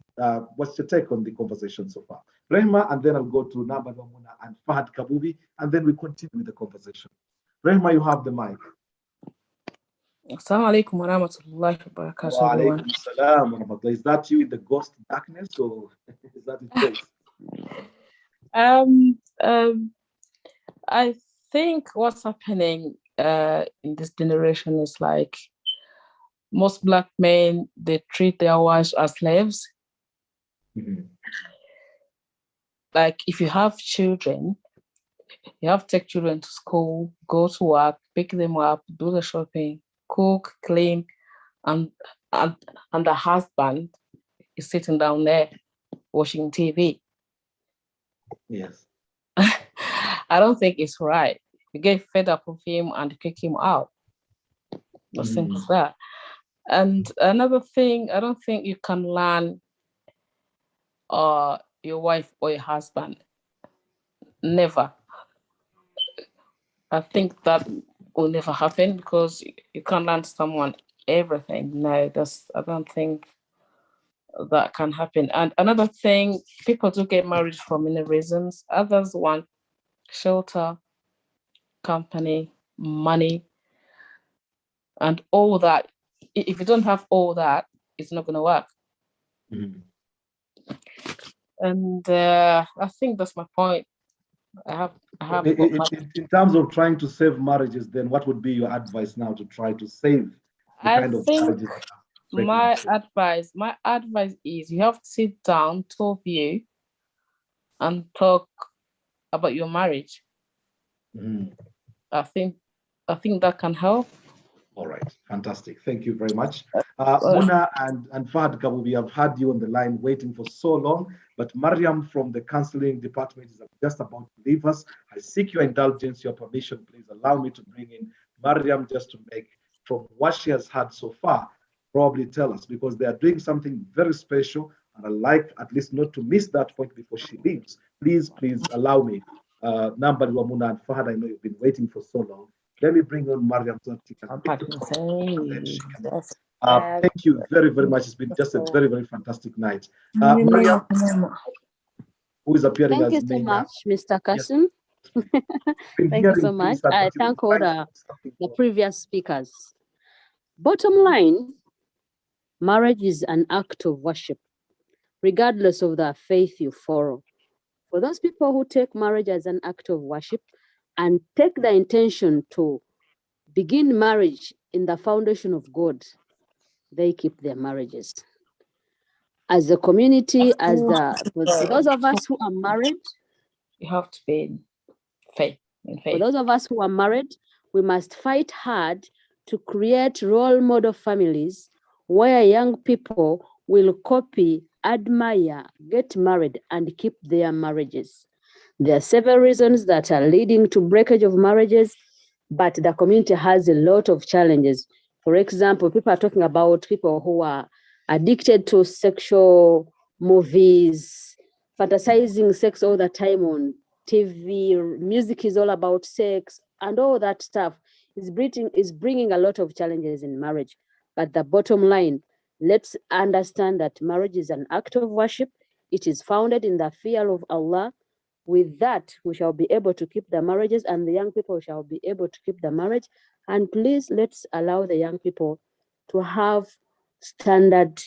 what's your take on the conversation so far? Rehma, and then I'll go to Nambalwa Muna and Fahad Kabubi, and then we continue with the conversation. Rehma, you have the mic. Assalamu alaikum wa rahmatullahi wa barakatuh. Wa alaikum salam wa rahmatullah. Is that you in the ghost darkness, or is that it? I think what's happening in this generation is like most Black men, they treat their wives as slaves. Like if you have children, you have to take children to school, go to work, pick them up, do the shopping, cook, clean, and the husband is sitting down there watching TV. Yes. I don't think it's right. You get fed up with him and kick him out. As simple as that. And another thing, I don't think you can learn your wife or your husband. Never. I think that will never happen because you can't learn someone everything. No, I don't think that can happen. And another thing, people do get married for many reasons. Others want shelter, company, money, and all that. If you don't have all that, it's not going to work. And I think that's my point. I have in terms of trying to save marriages, then what would be your advice now to try to save the kind of marriages? My advice is you have to sit down, two of you, and talk about your marriage. I think that can help. All right, fantastic. Thank you very much. Muna and Fahad Kabubi, I've had you on the line waiting for so long, but Mariam from the counseling department is just about to leave us. I seek your indulgence, your permission. Please allow me to bring in Mariam just to make, from what she has had so far, probably tell us, because they are doing something very special, and I like at least not to miss that point before she leaves. Please allow me. Nambalwa Muna and Fahad, I know you've been waiting for so long. Let me bring on Mariam so she can pick the call, and then she can. Thank you very, very much. It's been just a very, very fantastic night. Mariam, who is appearing as Thank you so much, Mr. KASSIM. Thank you so much. I thank all the previous speakers. Bottom line, marriage is an act of worship, regardless of the faith you follow. For those people who take marriage as an act of worship and take the intention to begin marriage in the foundation of God, they keep their marriages. As a community, for those of us who are married, you have to be in faith. For those of us who are married, we must fight hard to create role model families where young people will copy, admire, get married, and keep their marriages. There are several reasons that are leading to breakage of marriages, but the community has a lot of challenges. For example, people are talking about people who are addicted to sexual movies, fantasizing sex all the time on TV, music is all about sex, and all that stuff is bringing a lot of challenges in marriage. But the bottom line, let's understand that marriage is an act of worship. It is founded in the fear of Allah. With that, we shall be able to keep the marriages, and the young people shall be able to keep the marriage. And please, let's allow the young people to have standard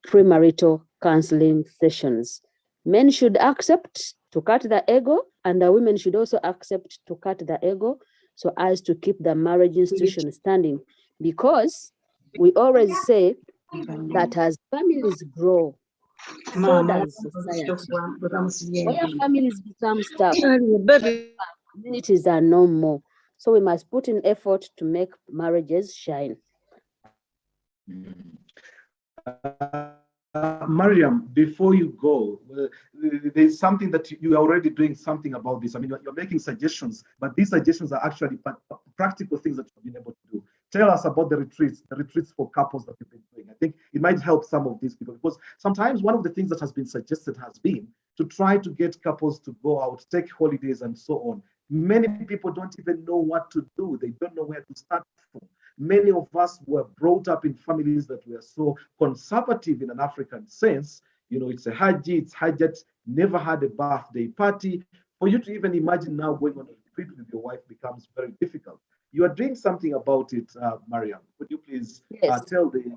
premarital counseling sessions. Men should accept to cut the ego, and the women should also accept to cut the ego so as to keep the marriage institution standing. Because we always say that as families grow, so does society. Where families become stable, communities are no more. So we must put in effort to make marriages shine. Mariam, before you go, there's something that you are already doing something about this. I mean, you're making suggestions, but these suggestions are actually practical things that you've been able to do. Tell us about the retreats for couples that you've been doing. I think it might help some of these people, because sometimes one of the things that has been suggested has been to try to get couples to go out, take holidays and so on. Many people don't even know what to do. They don't know where to start from. Many of us were brought up in families that were so conservative in an African sense. You know, it's a Haji, it's Hajjat, never had a birthday party. For you to even imagine now going on a retreat with your wife becomes very difficult. You are doing something about it, Mariam. Could you please tell the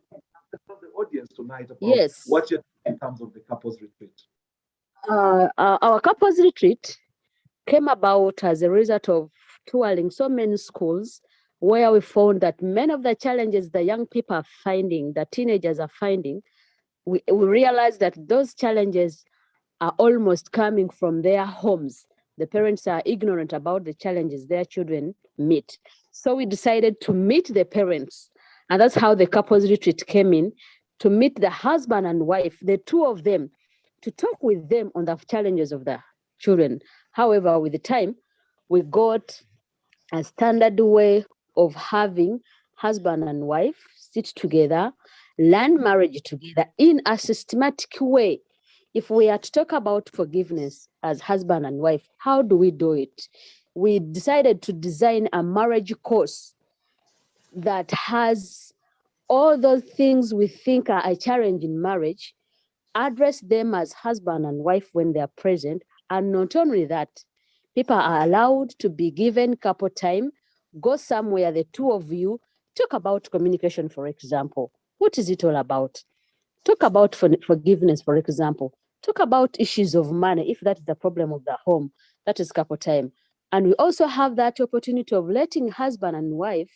audience tonight about what you're doing in terms of the couples retreat? Our couples retreat came about as a result of touring so many schools, where we found that many of the challenges the young people are finding, the teenagers are finding, we realized that those challenges are almost coming from their homes. The parents are ignorant about the challenges their children meet. So we decided to meet the parents. And that's how the couples retreat came in, to meet the husband and wife, the two of them, to talk with them on the challenges of the children. However, with the time, we got a standard way of having husband and wife sit together, learn marriage together in a systematic way. If we are to talk about forgiveness as husband and wife, how do we do it? We decided to design a marriage course that has all those things we think are a challenge in marriage, address them as husband and wife when they are present. And not only that, people are allowed to be given couple time, go somewhere, the two of you, talk about communication, for example. What is it all about? Talk about forgiveness, for example. Talk about issues of money, if that is the problem of the home. That is couple time. And we also have that opportunity of letting husband and wife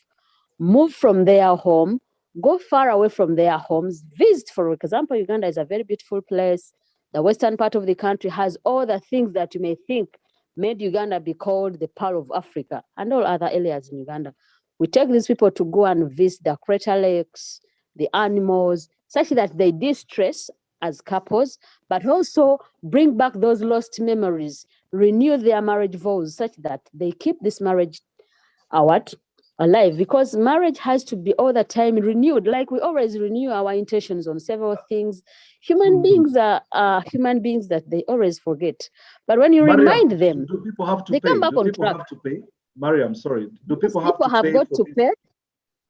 move from their home, go far away from their homes, visit, for example. Uganda is a very beautiful place. The western part of the country has all the things that you may think made Uganda be called the Pearl of Africa, and all other areas in Uganda. We take these people to go and visit the crater lakes, the animals, such that they de-stress as couples, but also bring back those lost memories, renew their marriage vows, such that they keep this marriage alive, because marriage has to be all the time renewed. Like we always renew our intentions on several things. Human beings are human beings that they always forget. But when you remind them, do people have to they pay? come back Do on people track. have to pay? Mariam, sorry. Do people People have to have pay? got to pay.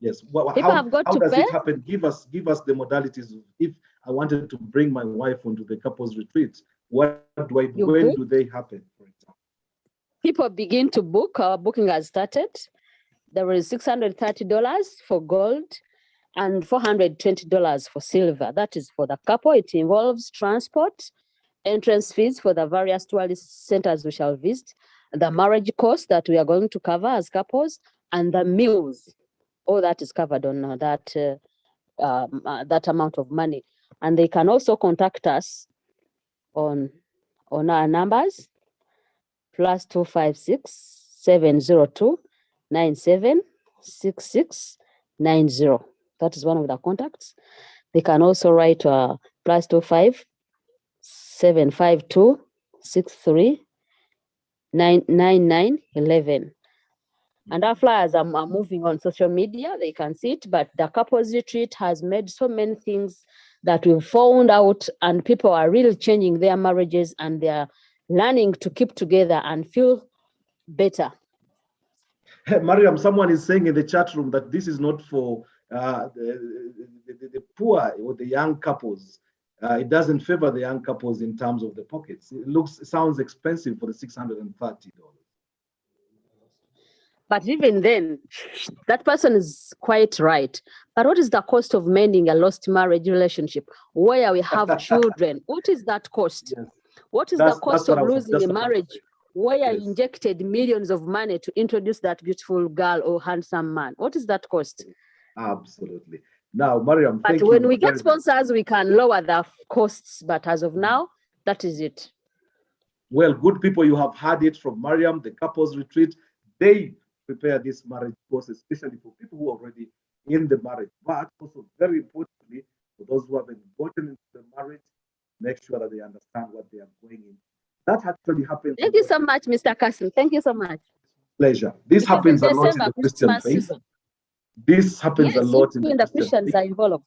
Yes. Well, People how have got how to does pay. it happen? Give us the modalities. If I wanted to bring my wife onto the couples retreat, what do I do? When do they happen, for example? People begin to book. Our booking has started. There is $630 for gold and $420 for silver. That is for the couple. It involves transport, entrance fees for the various tourist centers we shall visit, the marriage cost that we are going to cover as couples, and the meals. All that is covered on that amount of money. And they can also contact us on our numbers, +256 702 976690. That is one of the contacts. They can also write +25 752 63 9911. And our flyers are moving on social media. They can see it, but the couples retreat has made so many things that we've found out, and people are really changing their marriages, and they're learning to keep together and feel better. Mariam, someone is saying in the chat room that this is not for the poor or the young couples. It doesn't favor the young couples in terms of the pockets. It sounds expensive for the $630. But even then, that person is quite right. But what is the cost of mending a lost marriage relationship where we have children? What is that cost? Yes. What is the cost of losing a marriage where you injected millions of money to introduce that beautiful girl or handsome man? What is that cost? Absolutely. Now, Mariam, thank you. But when we get sponsors, we can lower the costs. But as of now, that is it. Well, good people, you have heard it from Mariam, the couples retreat. They prepare this marriage course, especially for people who are already in the marriage, but also very importantly, for those who haven't gotten into the marriage. make sure that they understand what they are going in. That actually happens. Thank you so much, Mr. Kassim. Thank you so much. Pleasure. This happens a lot in the Christian faith. This happens a lot in the Christians are involved.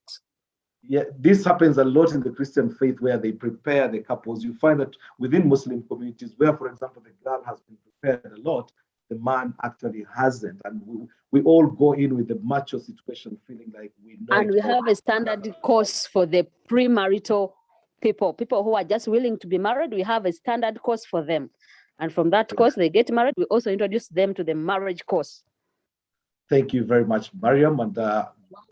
Yeah, this happens a lot in the Christian faith where they prepare the couples. You find that within Muslim communities where, for example, the girl has been prepared a lot, the man actually hasn't. And we all go in with the macho situation feeling like we know. And we have a standard course for the premarital people who are just willing to be married. We have a standard course for them. And from that course, they get married. We also introduce them to the marriage course. Thank you very much, Mariam. And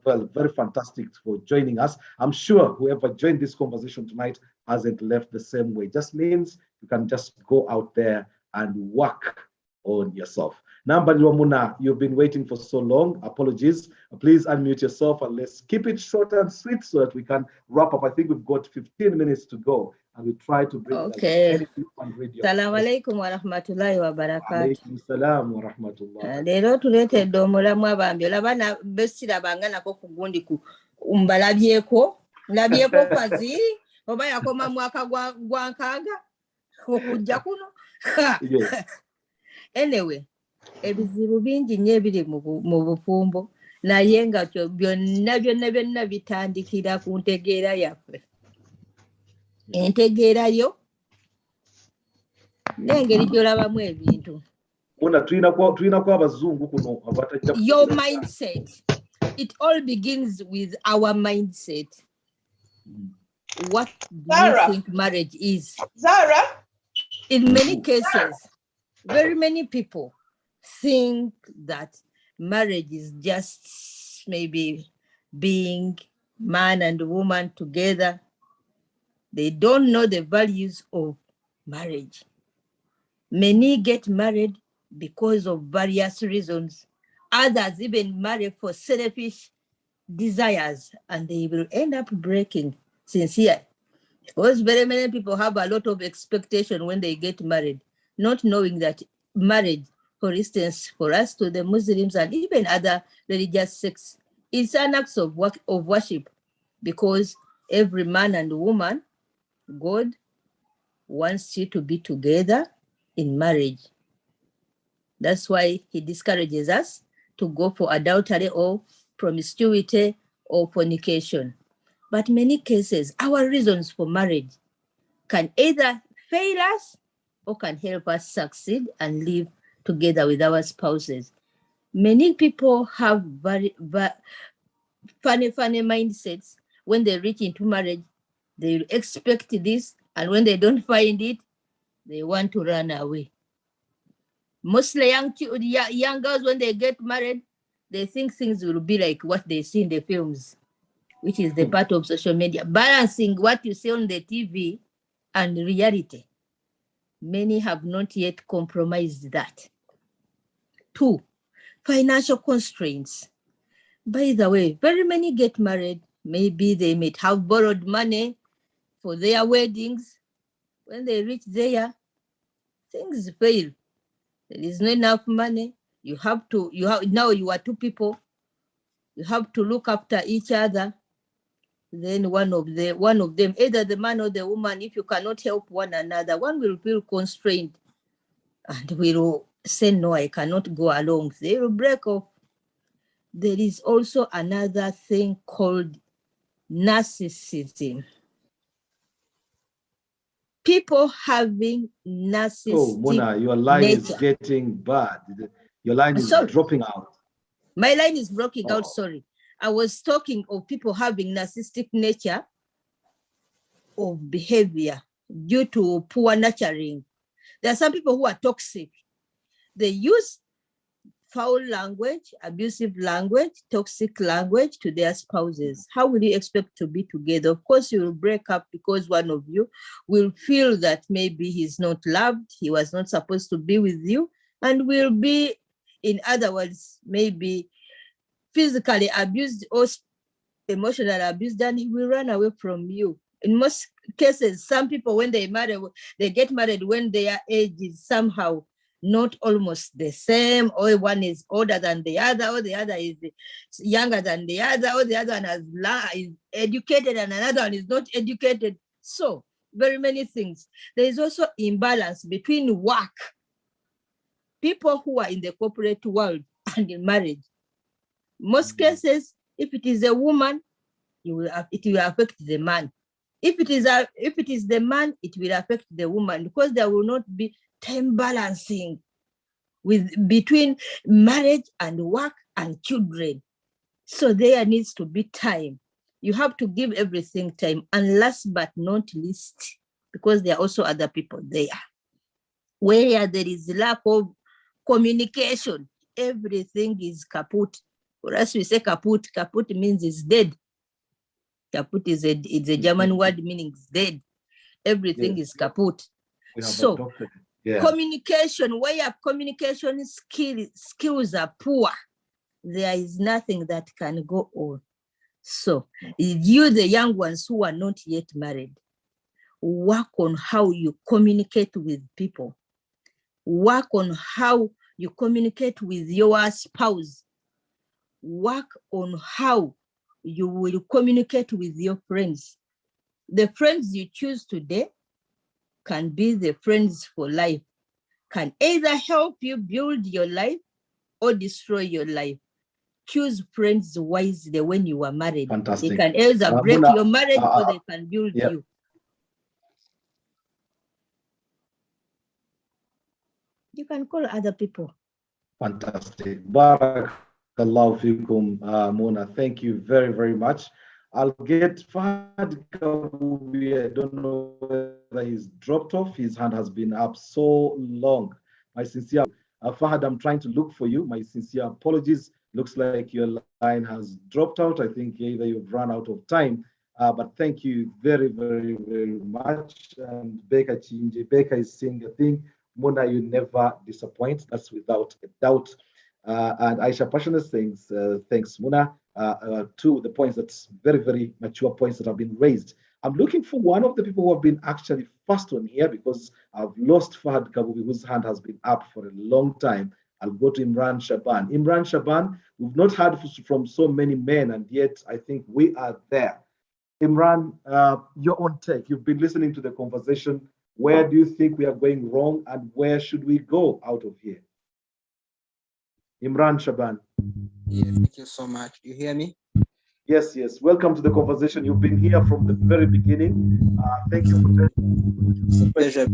well, very fantastic for joining us. I'm sure whoever joined this conversation tonight hasn't left the same way. Just means you can just go out there and work on yourself. Namba Luamuna, you've been waiting for so long. Apologies. Please unmute yourself and let's keep it short and sweet so that we can wrap up. I think we've got 15 minutes to go and we try to bring okay. Assalamu alaikum wa rahmatullahi wa barakatuh. Alaikum salam wa rahmatullah. Lero tuletedde omulamu abambi olaba na besira banganako ku gundi ku mbalabyeko labyeko kwazi oba yakoma mwaka gwa nkaaga okujja kuno. Anyway, ebizibu bingi nnyo ebiri mu bufumbo naye nga byonna bitandikira ku ntegeera yaffe. Entegeerayo n'engeri gy'olabamu ebintu. Your mindset. It all begins with our mindset. What do you think marriage is? Zara? In many cases, very many people think that marriage is just maybe being man and woman together. They don't know the values of marriage. Many get married because of various reasons. Others even marry for selfish desires, and they will end up breaking sincere. Because very many people have a lot of expectation when they get married, not knowing that marriage, for instance, for us to the Muslims and even other religious sects, is an act of worship, because every man and woman, God wants you to be together in marriage. That's why he discourages us to go for adultery or promiscuity or fornication. But in many cases, our reasons for marriage can either fail us or can help us succeed and live together with our spouses. Many people have very funny mindsets. When they reach into marriage, they expect this, and when they don't find it, they want to run away. Mostly young girls, when they get married, they think things will be like what they see in the films, which is the part of social media, balancing what you see on the TV and reality. Many have not yet compromised that. 2, financial constraints. By the way, very many get married. Maybe they may have borrowed money for their weddings. When they reach there, things fail. There is not enough money. Now you are 2 people. You have to look after each other. Then one of them, either the man or the woman, if you cannot help one another, one will feel constrained and will say, no, I cannot go along. They will break off. There is also another thing called narcissism. People having narcissistic Oh, Mona, your line nature. is getting bad. Your line is dropping out. My line is broken out, sorry. I was talking of people having narcissistic nature of behavior due to poor nurturing. There are some people who are toxic. They use foul language, abusive language, toxic language to their spouses. How will you expect to be together? Of course, you will break up because one of you will feel that maybe he's not loved, he was not supposed to be with you, and will be, in other words, maybe physically abused or emotionally abused, then he will run away from you. In most cases, some people, when they marry, they get married when their age is somehow not almost the same, or one is older than the other, or the other is younger than the other, or the other one is educated and another one is not educated. So very many things. There is also imbalance between work. People who are in the corporate world and in marriage. Most cases, if it is a woman, it will affect the man. If it is the man, it will affect the woman, because there will not be time balancing between marriage and work and children. So there needs to be time. You have to give everything time. And last but not least, because there are also other people there, where there is lack of communication, everything is kaput. For us, we say kaput. Kaput means it's dead. Kaput is a German word meaning dead. Everything is kaput. So communication, where communication skills are poor, there is nothing that can go on. So you, the young ones who are not yet married, work on how you communicate with people. Work on how you communicate with your spouse. Work on how you will communicate with your friends. The friends you choose today can be the friends for life, can either help you build your life or destroy your life. Choose friends wisely when you are married. Fantastic. They can either break your marriage or they can build you. You can call other people. Fantastic. Barakallahu fikum, Mona. Thank you very, very much. I'll get Fahad Kabubi. I don't know whether he's dropped off. His hand has been up so long. My sincere, Fahad, I'm trying to look for you. My sincere apologies. Looks like your line has dropped out. I think either you've run out of time. But thank you very, very, very much. And Becca Chinji, Becca is saying a thing. Mona, you never disappoint. That's without a doubt. And Aisha Passionate thanks, thanks Mona, to the points that's very, very mature points that have been raised. I'm looking for one of the people who have been actually first on here, because I've lost Fahad Kabubi, whose hand has been up for a long time. I'll go to Imran Shaban. Imran Shaban, we've not heard from so many men, and yet I think we are there. Imran, your own take. You've been listening to the conversation. Where do you think we are going wrong, and where should we go out of here? Imran Shaban. Yeah, thank you so much. You hear me? Yes, yes. Welcome to the conversation. You've been here from the very beginning. Thank you for it's a pleasure.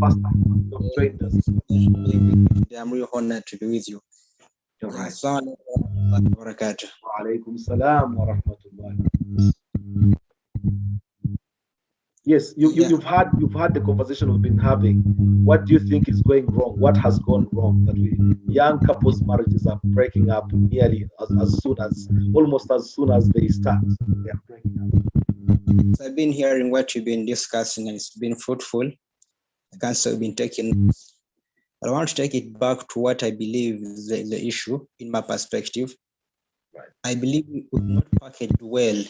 I'm really honored to be with you. You're right. Assalamu alaikum wa barakatuh. Wa alaikum salam wa rahmatullahi. Yes, you've had the conversation we've been having. What do you think is going wrong? What has gone wrong that young couples' marriages are breaking up nearly almost as soon as they start? They are breaking up. So I've been hearing what you've been discussing, and it's been fruitful. The counsel have been taking. But I want to take it back to what I believe is the issue in my perspective. Right. I believe we could not package well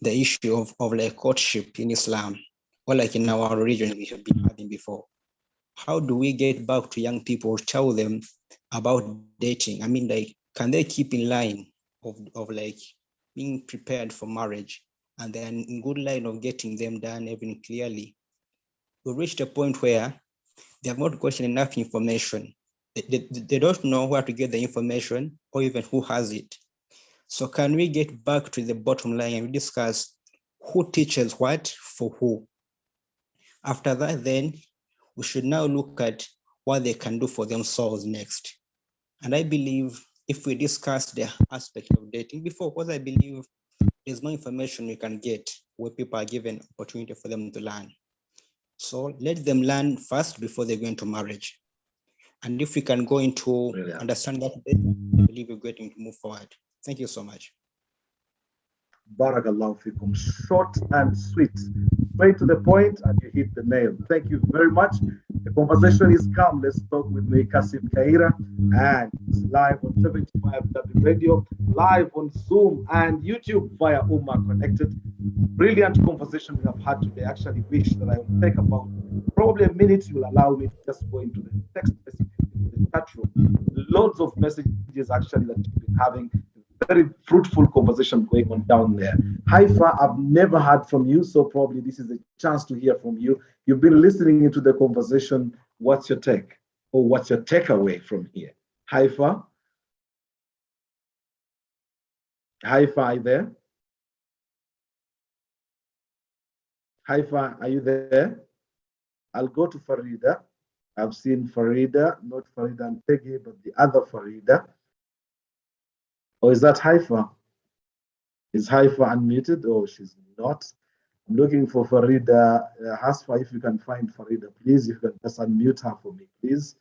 the issue of like courtship in Islam, or like in our religion we have been having before. How do we get back to young people, tell them about dating? I mean, like, can they keep in line of like being prepared for marriage, and then in good line of getting them done even clearly? We reached a point where they have not gotten enough information. They don't know where to get the information or even who has it. So can we get back to the bottom line and we discuss who teaches what for who? After that, then we should now look at what they can do for themselves next. And I believe if we discuss the aspect of dating before, because I believe there's no information we can get where people are given opportunity for them to learn. So let them learn first before they go into marriage. And if we can go into understand that, I believe we're going to move forward. Thank you so much. Barakallahu fikum. Short and sweet, straight to the point, and you hit the nail. Thank you very much. The conversation is Come Let's Talk with me, KASSIM KAYIRA, and it's live on 75W Radio, live on Zoom and YouTube via Umma Connected. Brilliant conversation we have had today. Actually wish that I will take about probably a minute. You will allow me to just go into the text message, into the chat room. Loads of messages actually that we've been having. very fruitful conversation going on down there. Haifa, I've never heard from you, so probably this is a chance to hear from you. You've been listening into the conversation. What's your take, or what's your takeaway from here? Haifa? Haifa, are you there? Haifa, are you there? I'll go to Farida. I've seen Farida, not Farida and Peggy, but the other Farida. Or is that Haifa? Is Haifa unmuted? Oh, she's not. I'm looking for Farida. Hasfa, if you can find Farida, please, if you can just unmute her for me, please,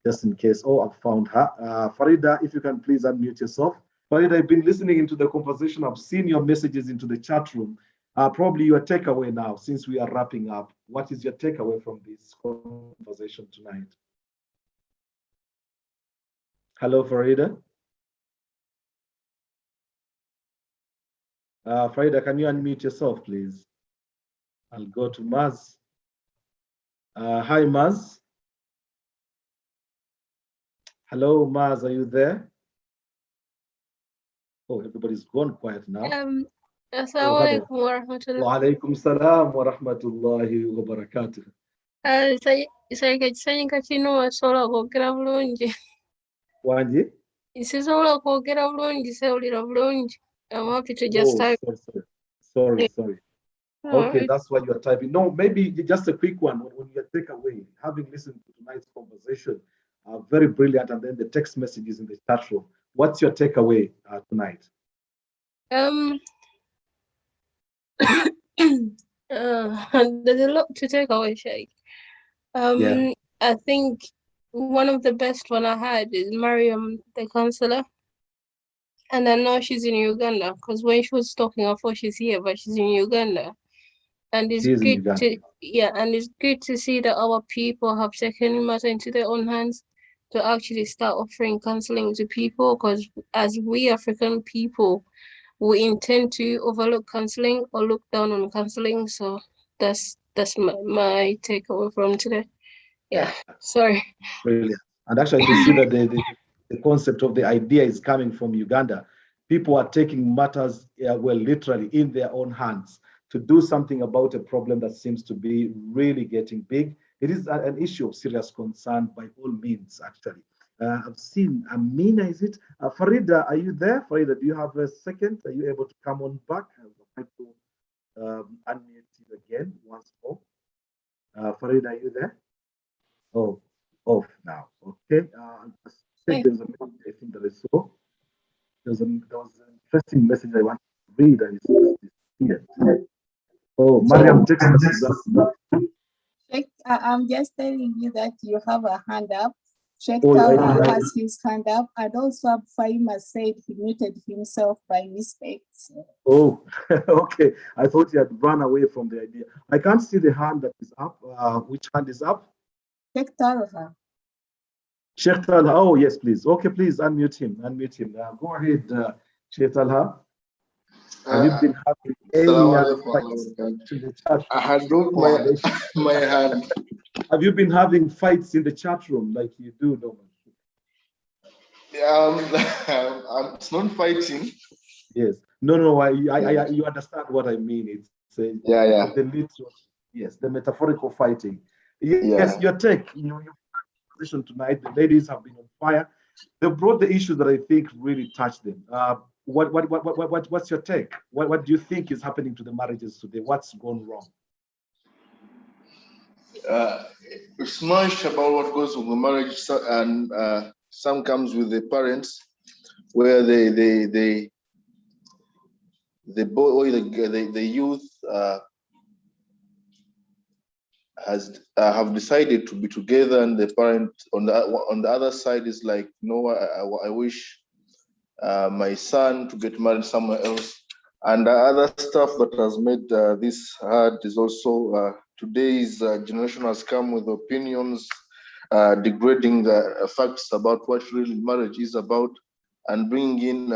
just in case. Oh, I've found her. Farida, if you can please unmute yourself. Farida, I've been listening into the conversation. I've seen your messages into the chat room. Probably your takeaway now, since we are wrapping up. What is your takeaway from this conversation tonight? Hello, Farida. Farida, can you unmute yourself, please? I'll go to Maz. Hi, Maz. Hello, Maz, are you there? Oh, everybody's gone quiet now. Assalamu alaikum wa rahmatullah. Wa alaikum salam wa rahmatullahi wa barakatuh. Isayika kino wasobola kwogera bulungi. Wanji? Sisobola kwogera bulungi, sewulira bulungi. I'm happy to just Oh, type. sorry. Okay, Alright. that's why you're typing. No, maybe just a quick one when you take away, having listened to tonight's conversation, very brilliant, and then the text messages in the chat room. What's your takeaway tonight? There's a lot to take away, Sheikh. Yeah. I think one of the best one I had is Mariam, the counselor. And I know she's in Uganda, because when she was talking, I thought she's here, but she's in Uganda. And it's good to, and it's good to see that our people have taken matter into their own hands to actually start offering counseling to people, because as we African people, we intend to overlook counseling or look down on counseling. So that's my takeaway from today. Yeah. Sorry. Brilliant. And actually, I can see that the concept of the idea is coming from Uganda. People are taking matters, well, literally in their own hands to do something about a problem that seems to be really getting big. It is an issue of serious concern by all means, actually. I've seen Amina, is it? Farida, are you there? Farida, do you have a second? Are you able to come on back? I'll try to unmute you again once more. Farida, are you there? Oh, off now. Okay. I think there is so. There was an interesting message I want to read, and it's here. Oh, Mariam, text us. Sheikh, I'm just telling you that you have a hand up. Sheikh Oh, Taura has his hand up, and also Faima said he muted himself by mistake. So. Oh, okay. I thought he had run away from the idea. I can't see the hand that is up. Which hand is up? Sheikh Taura. Sheikh Talha. Oh, yes, please. Okay, please unmute him. Unmute him. Go ahead, Sheikh Talha. Have you been having any other fights in the chat room? I had broke my hand. Have you been having fights in the chat room like you do normally? It's not fighting. Yes. No. You understand what I mean. It's the literal, yes, the metaphorical fighting. Yes, your take. Your position tonight. The ladies have been on fire. They brought the issues that I think really touched them. What's your take? What do you think is happening to the marriages today? What's gone wrong? It's much about what goes with the marriage, and some comes with the parents, where the boy or the youth have decided to be together, and the parent on the other side is like, no, I wish my son to get married somewhere else. And the other stuff that has made this hard is also today's generation has come with opinions degrading the facts about what really marriage is about, and bringing in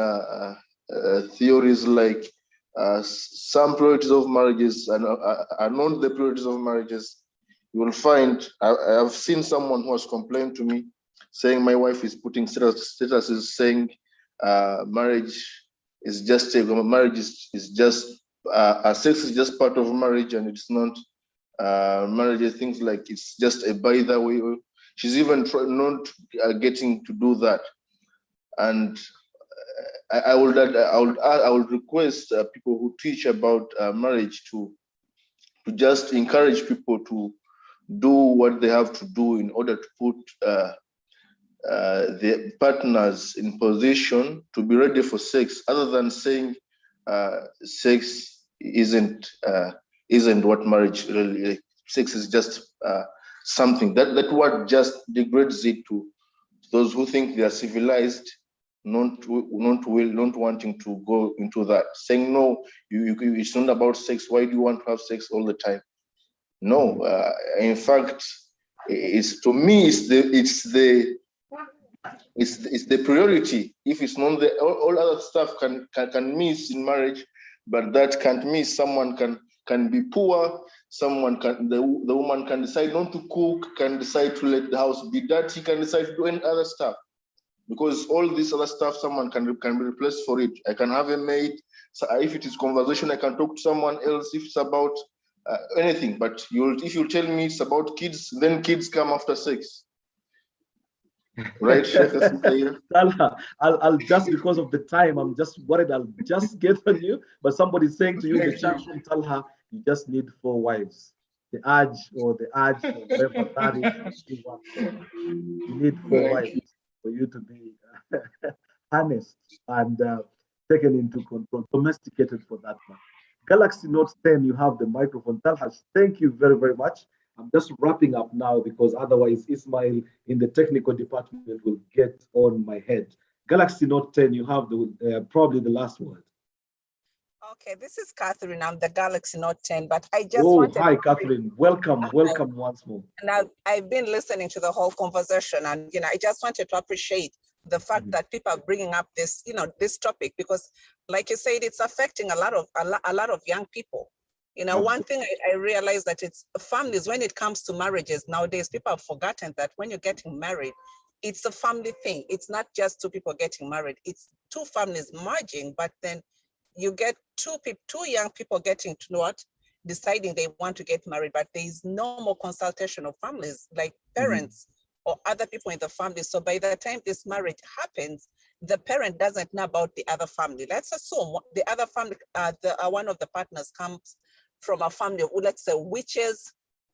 theories like some priorities of marriages are not the priorities of marriages. You will find, I've seen someone who has complained to me saying my wife is putting statuses saying marriage It's just marriage is just sex is just part of marriage, and it's not marriage. Things like it's just a by the way. She's even not getting to do that, and I would request people who teach about marriage to just encourage people to do what they have to do in order to put the partners in position to be ready for sex, other than saying sex isn't what marriage really is. Sex is just something that word just degrades it to those who think they are civilized, not wanting to go into that, saying no, it's not about sex. Why do you want to have sex all the time? No, in fact, it's to me it's the priority. If it's not the all other stuff can miss in marriage, but that can't miss. Someone can be poor. Someone the woman can decide not to cook, can decide to let the house be dirty, can decide to do any other stuff. Because all this other stuff, someone can be replaced for it. I can have a maid. So if it is conversation, I can talk to someone else. If it's about anything, but if you tell me it's about kids, then kids come after sex. Right, Talha, I'll just because of the time, I'm just worried I'll just get on you. But somebody's saying to you in the chat room, Talha, you just need 4 wives. The urge or whatever that is, you need 4 wives for you to be harnessed and taken into control, domesticated for that one. Galaxy Note 10, you have the microphone. Talha, thank you very, very much. I'm just wrapping up now because otherwise Ismail in the technical department will get on my head. Galaxy Note 10, you have the probably the last word. Okay, this is Catherine. I'm the Galaxy Note 10, but I just wanted hi, Catherine. Welcome once more. And I've been listening to the whole conversation, and I just wanted to appreciate the fact that people are bringing up this, this topic, because, like you said, it's affecting a lot of young people. One thing I realized that it's families, when it comes to marriages nowadays, people have forgotten that when you're getting married, it's a family thing. It's not just 2 people getting married. It's 2 families merging, but then you get 2 young people getting to know what, deciding they want to get married, but there is no more consultation of families, like parents or other people in the family. So by the time this marriage happens, the parent doesn't know about the other family. Let's assume the other family, one of the partners comes from a family of, let's say, witches,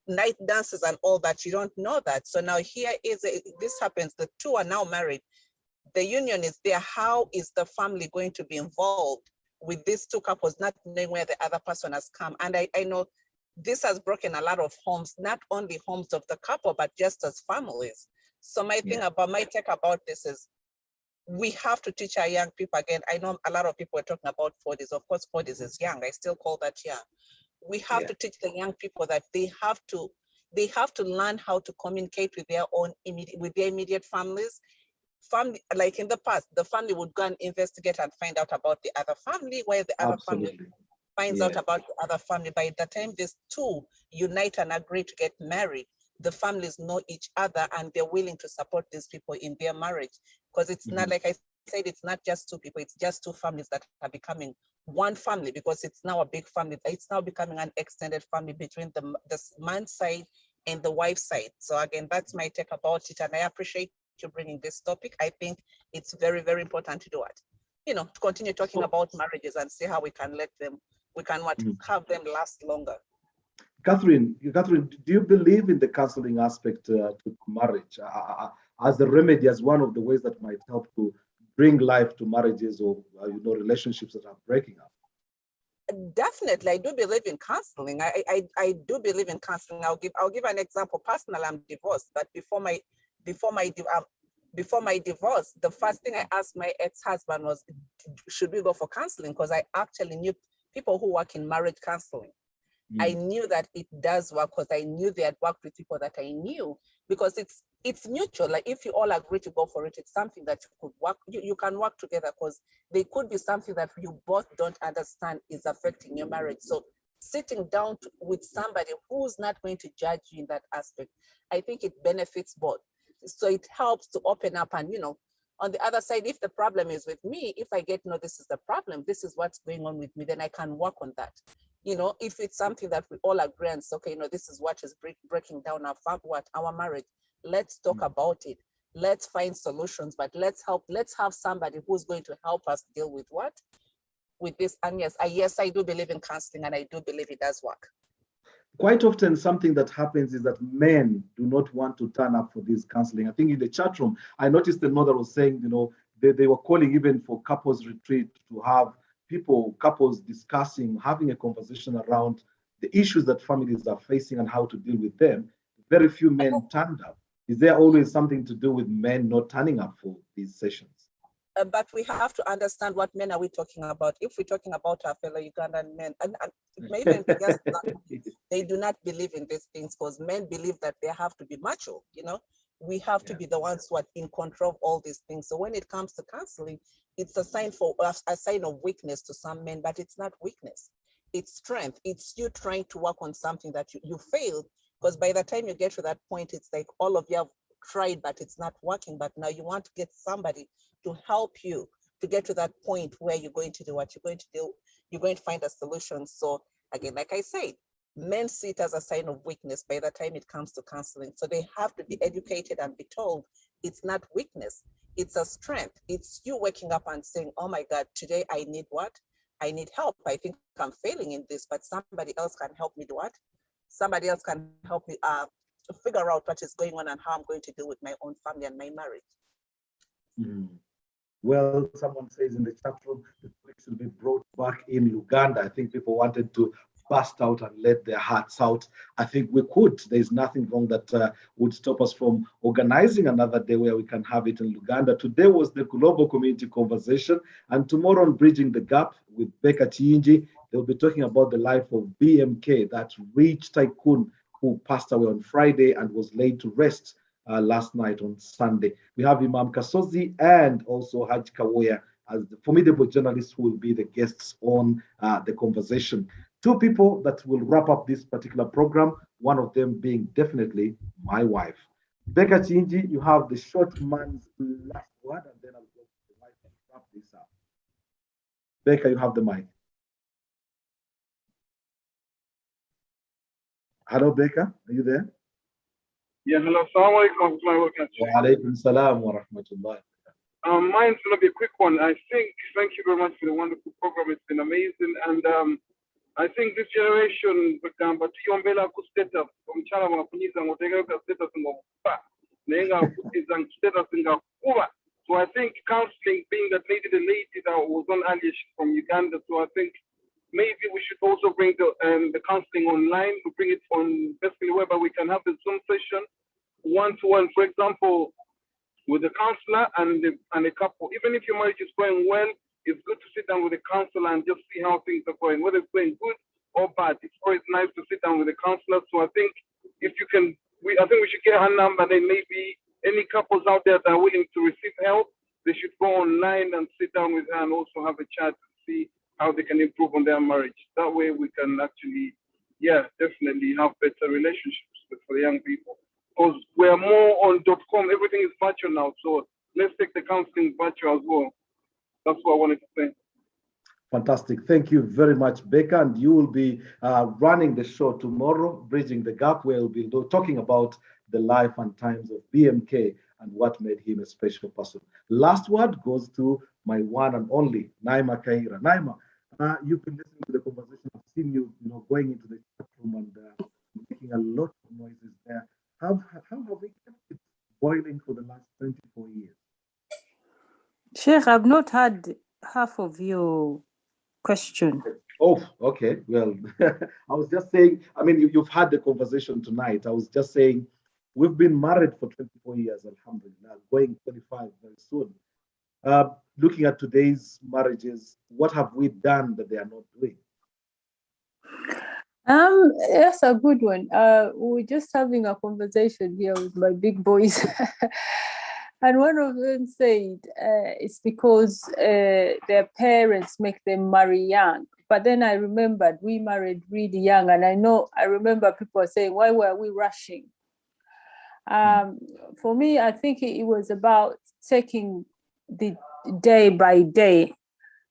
night dances and all that. You don't know that. So now this happens, the 2 are now married. The union is there. How is the family going to be involved with these 2 couples, not knowing where the other person has come? And I know this has broken a lot of homes, not only homes of the couple, but just as families. So my take about this is, we have to teach our young people again. I know a lot of people are talking about 40s. Of course, 40s is young. I still call that young. We have to teach the young people that they have to learn how to communicate with their immediate families. Family, like in the past, the family would go and investigate and find out about the other family, where the other family finds out about the other family. By the time these 2 unite and agree to get married, the families know each other and they're willing to support these people in their marriage. Because it's not, like I said, it's not just 2 people, it's just 2 families that are becoming one family, because it's now a big family. It's now becoming an extended family between the man's side and the wife's side. So again, that's my take about it. And I appreciate you bringing this topic. I think it's very, very important to do it. To continue talking about marriages and see how we can have them last longer. Catherine, do you believe in the counseling aspect to marriage as a remedy, as one of the ways that might help to bring life to marriages or relationships that are breaking up? Definitely, I do believe in counseling. I do believe in counseling. I'll give an example. Personally, I'm divorced, but before my divorce, the first thing I asked my ex-husband was, should we go for counseling? Because I actually knew people who work in marriage counseling. I knew that it does work, because I knew they had worked with people that I knew, because it's mutual. Like if you all agree to go for it, it's something that you could work, you can work together, because there could be something that you both don't understand is affecting your marriage. So sitting down with somebody who's not going to judge you in that aspect, I think it benefits both. So it helps to open up and, On the other side, if the problem is with me, if I get, no, this is the problem, this is what's going on with me, then I can work on that. You know, if it's something that we all agree on, so, okay, you know, this is what is breaking down our marriage, let's talk about it. Let's find solutions, but let's have somebody who's going to help us deal with what? With this. And yes, I do believe in counseling, and I do believe it does work. Quite often something that happens is that men do not want to turn up for this counseling. I think in the chat room, I noticed the mother was saying, you know, they were calling even for couples retreat to have couples discussing, having a conversation around the issues that families are facing and how to deal with them. Very few men turned up. Is there always something to do with men not turning up for these sessions? But we have to understand what men are we talking about. If we're talking about our fellow Ugandan men, and maybe because they do not believe in these things, because men believe that they have to be macho, you know. We have to be the ones who are in control of all these things. So when it comes to counseling, it's a sign of weakness to some men, but it's not weakness. It's strength. It's you trying to work on something that you failed, because by the time you get to that point, it's like all of you have tried, but it's not working. But now you want to get somebody to help you to get to that point where you're going to do what you're going to do. You're going to find a solution. So again, like I said, men see it as a sign of weakness by the time it comes to counseling. So they have to be educated and be told it's not weakness, it's a strength. It's you waking up and saying, oh my God, today I need what? I need help. I think I'm failing in this, but somebody else can help me do what? Somebody else can help me figure out what is going on and how I'm going to deal with my own family and my marriage. Mm. Well, someone says in the chat room, the topic should be brought back in Uganda. I think people wanted to burst out and let their hearts out. I think we could. There's nothing wrong that would stop us from organizing another day where we can have it in Uganda. Today was the global community conversation, and tomorrow on Bridging the Gap with Becca Chiinji, they'll be talking about the life of BMK, that rich tycoon who passed away on Friday and was laid to rest last night on Sunday. We have Imam Kasozi and also Haj Kawoya as the formidable journalists who will be the guests on the conversation. Two people that will wrap up this particular program, one of them being definitely my wife. Becca Chinji, you have the short man's last word, and then I'll go to the mic and wrap this up. Becca, you have the mic. Hello, Becca, are you there? Yeah, hello. Assalamu alaikum. Wa alaikum salam wa rahmatullah. Mine's going to be a quick one. Thank you very much for the wonderful program. It's been amazing. And I think this generation, but tuyombela ku status, umchala wanafunyiza ngotega ku status ngokufa. Nenga kutizang status ngakuba. So I think counseling, being that the lady that was on earlier, she's from Uganda. So I think maybe we should also bring the counseling online. We bring it on basically whereby we can have the Zoom session one-to-one, for example, with the counselor and a couple. Even if your marriage is going well, it's good to sit down with the counselor and just see how things are going, whether it's going good or bad. It's always nice to sit down with the counselor. So I think if you can, I think we should get her number. Then maybe any couples out there that are willing to receive help, they should go online and sit down with her and also have a chat to see how they can improve on their marriage. That way we can actually, definitely have better relationships for the young people. Because we're more on .com, everything is virtual now. So let's take the counseling virtual as well. That's what I wanted to say. Fantastic. Thank you very much, Becca. And you will be running the show tomorrow, Bridging the Gap, where we'll be talking about the life and times of BMK and what made him a special person. Last word goes to my one and only, Naima KAYIRA. Naima, you've been listening to the conversation. I've seen you, going into the chat room and making a lot of noises there. How have we kept it boiling for the last 24 years? Sheikh, I've not had half of your question. Oh, okay. Well, I was just saying, you've had the conversation tonight. I was just saying, we've been married for 24 years, alhamdulillah, going 25 very soon. Looking at today's marriages, what have we done that they are not doing? That's a good one. We're just having a conversation here with my big boys. And one of them said it's because their parents make them marry young. But then I remembered we married really young. And I remember people saying, why were we rushing? For me, I think it was about taking the day by day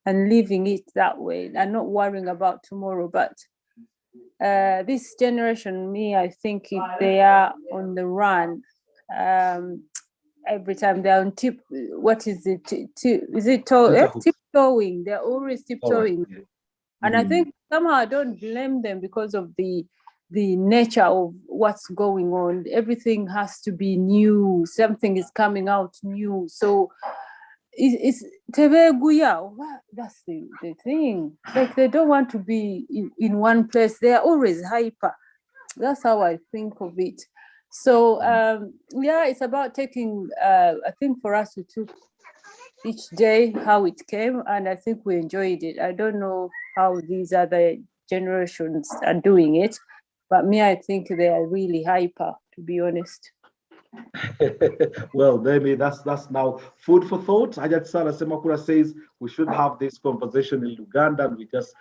and living it that way and not worrying about tomorrow. But this generation, me, I think if they are on the run, every time they're on what is it? Tiptoeing. They're always tiptoeing. Yeah. And I think somehow I don't blame them because of the nature of what's going on. Everything has to be new. Something is coming out new. So it's that's the thing. Like they don't want to be in one place. They are always hyper. That's how I think of it. So yeah, it's about taking. I think for us we took each day how it came, and I think we enjoyed it. I don't know how these other generations are doing it, but me, I think they are really hyper, to be honest. Well, maybe that's now food for thought. Ajat Sara Semakura says we should have this conversation in Uganda, and we just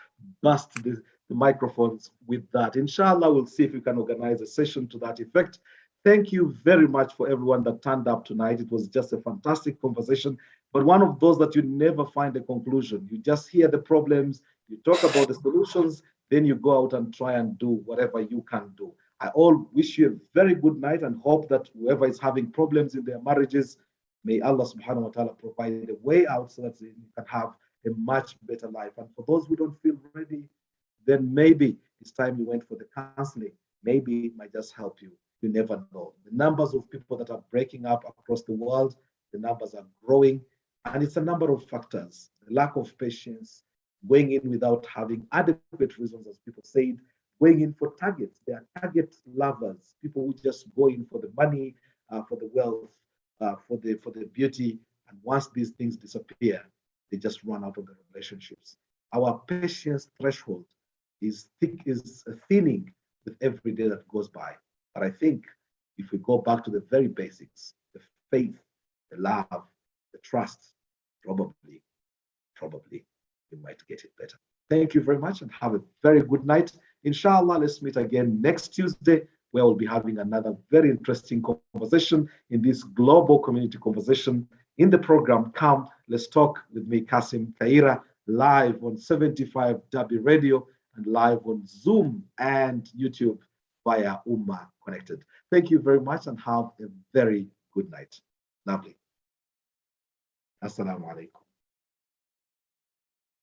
bust the microphones with that. Inshallah, we'll see if we can organize a session to that effect. Thank you very much for everyone that turned up tonight. It was just a fantastic conversation, but one of those that you never find a conclusion. You just hear the problems, you talk about the solutions, then you go out and try and do whatever you can do. I all wish you a very good night and hope that whoever is having problems in their marriages, may Allah subhanahu wa ta'ala provide a way out so that you can have a much better life. And for those who don't feel ready, then maybe it's time you went for the counseling. Maybe it might just help you. You never know. The numbers of people that are breaking up across the world, the numbers are growing. And it's a number of factors. The lack of patience, going in without having adequate reasons, as people said, going in for targets. They are target lovers, people who just go in for the money, for the wealth, for the beauty. And once these things disappear, they just run out of the relationships. Our patience threshold is thinning with every day that goes by. But I think if we go back to the very basics, the faith, the love, the trust, probably we might get it better. Thank you very much and have a very good night. Inshallah, let's meet again next Tuesday, where we'll be having another very interesting conversation in this global community conversation in the program Come Let's Talk with me, KASSIM KAYIRA, live on 75W Radio and live on Zoom and YouTube via Umma Connected. Thank you very much and have a very good night. Lovely. Assalamu alaikum.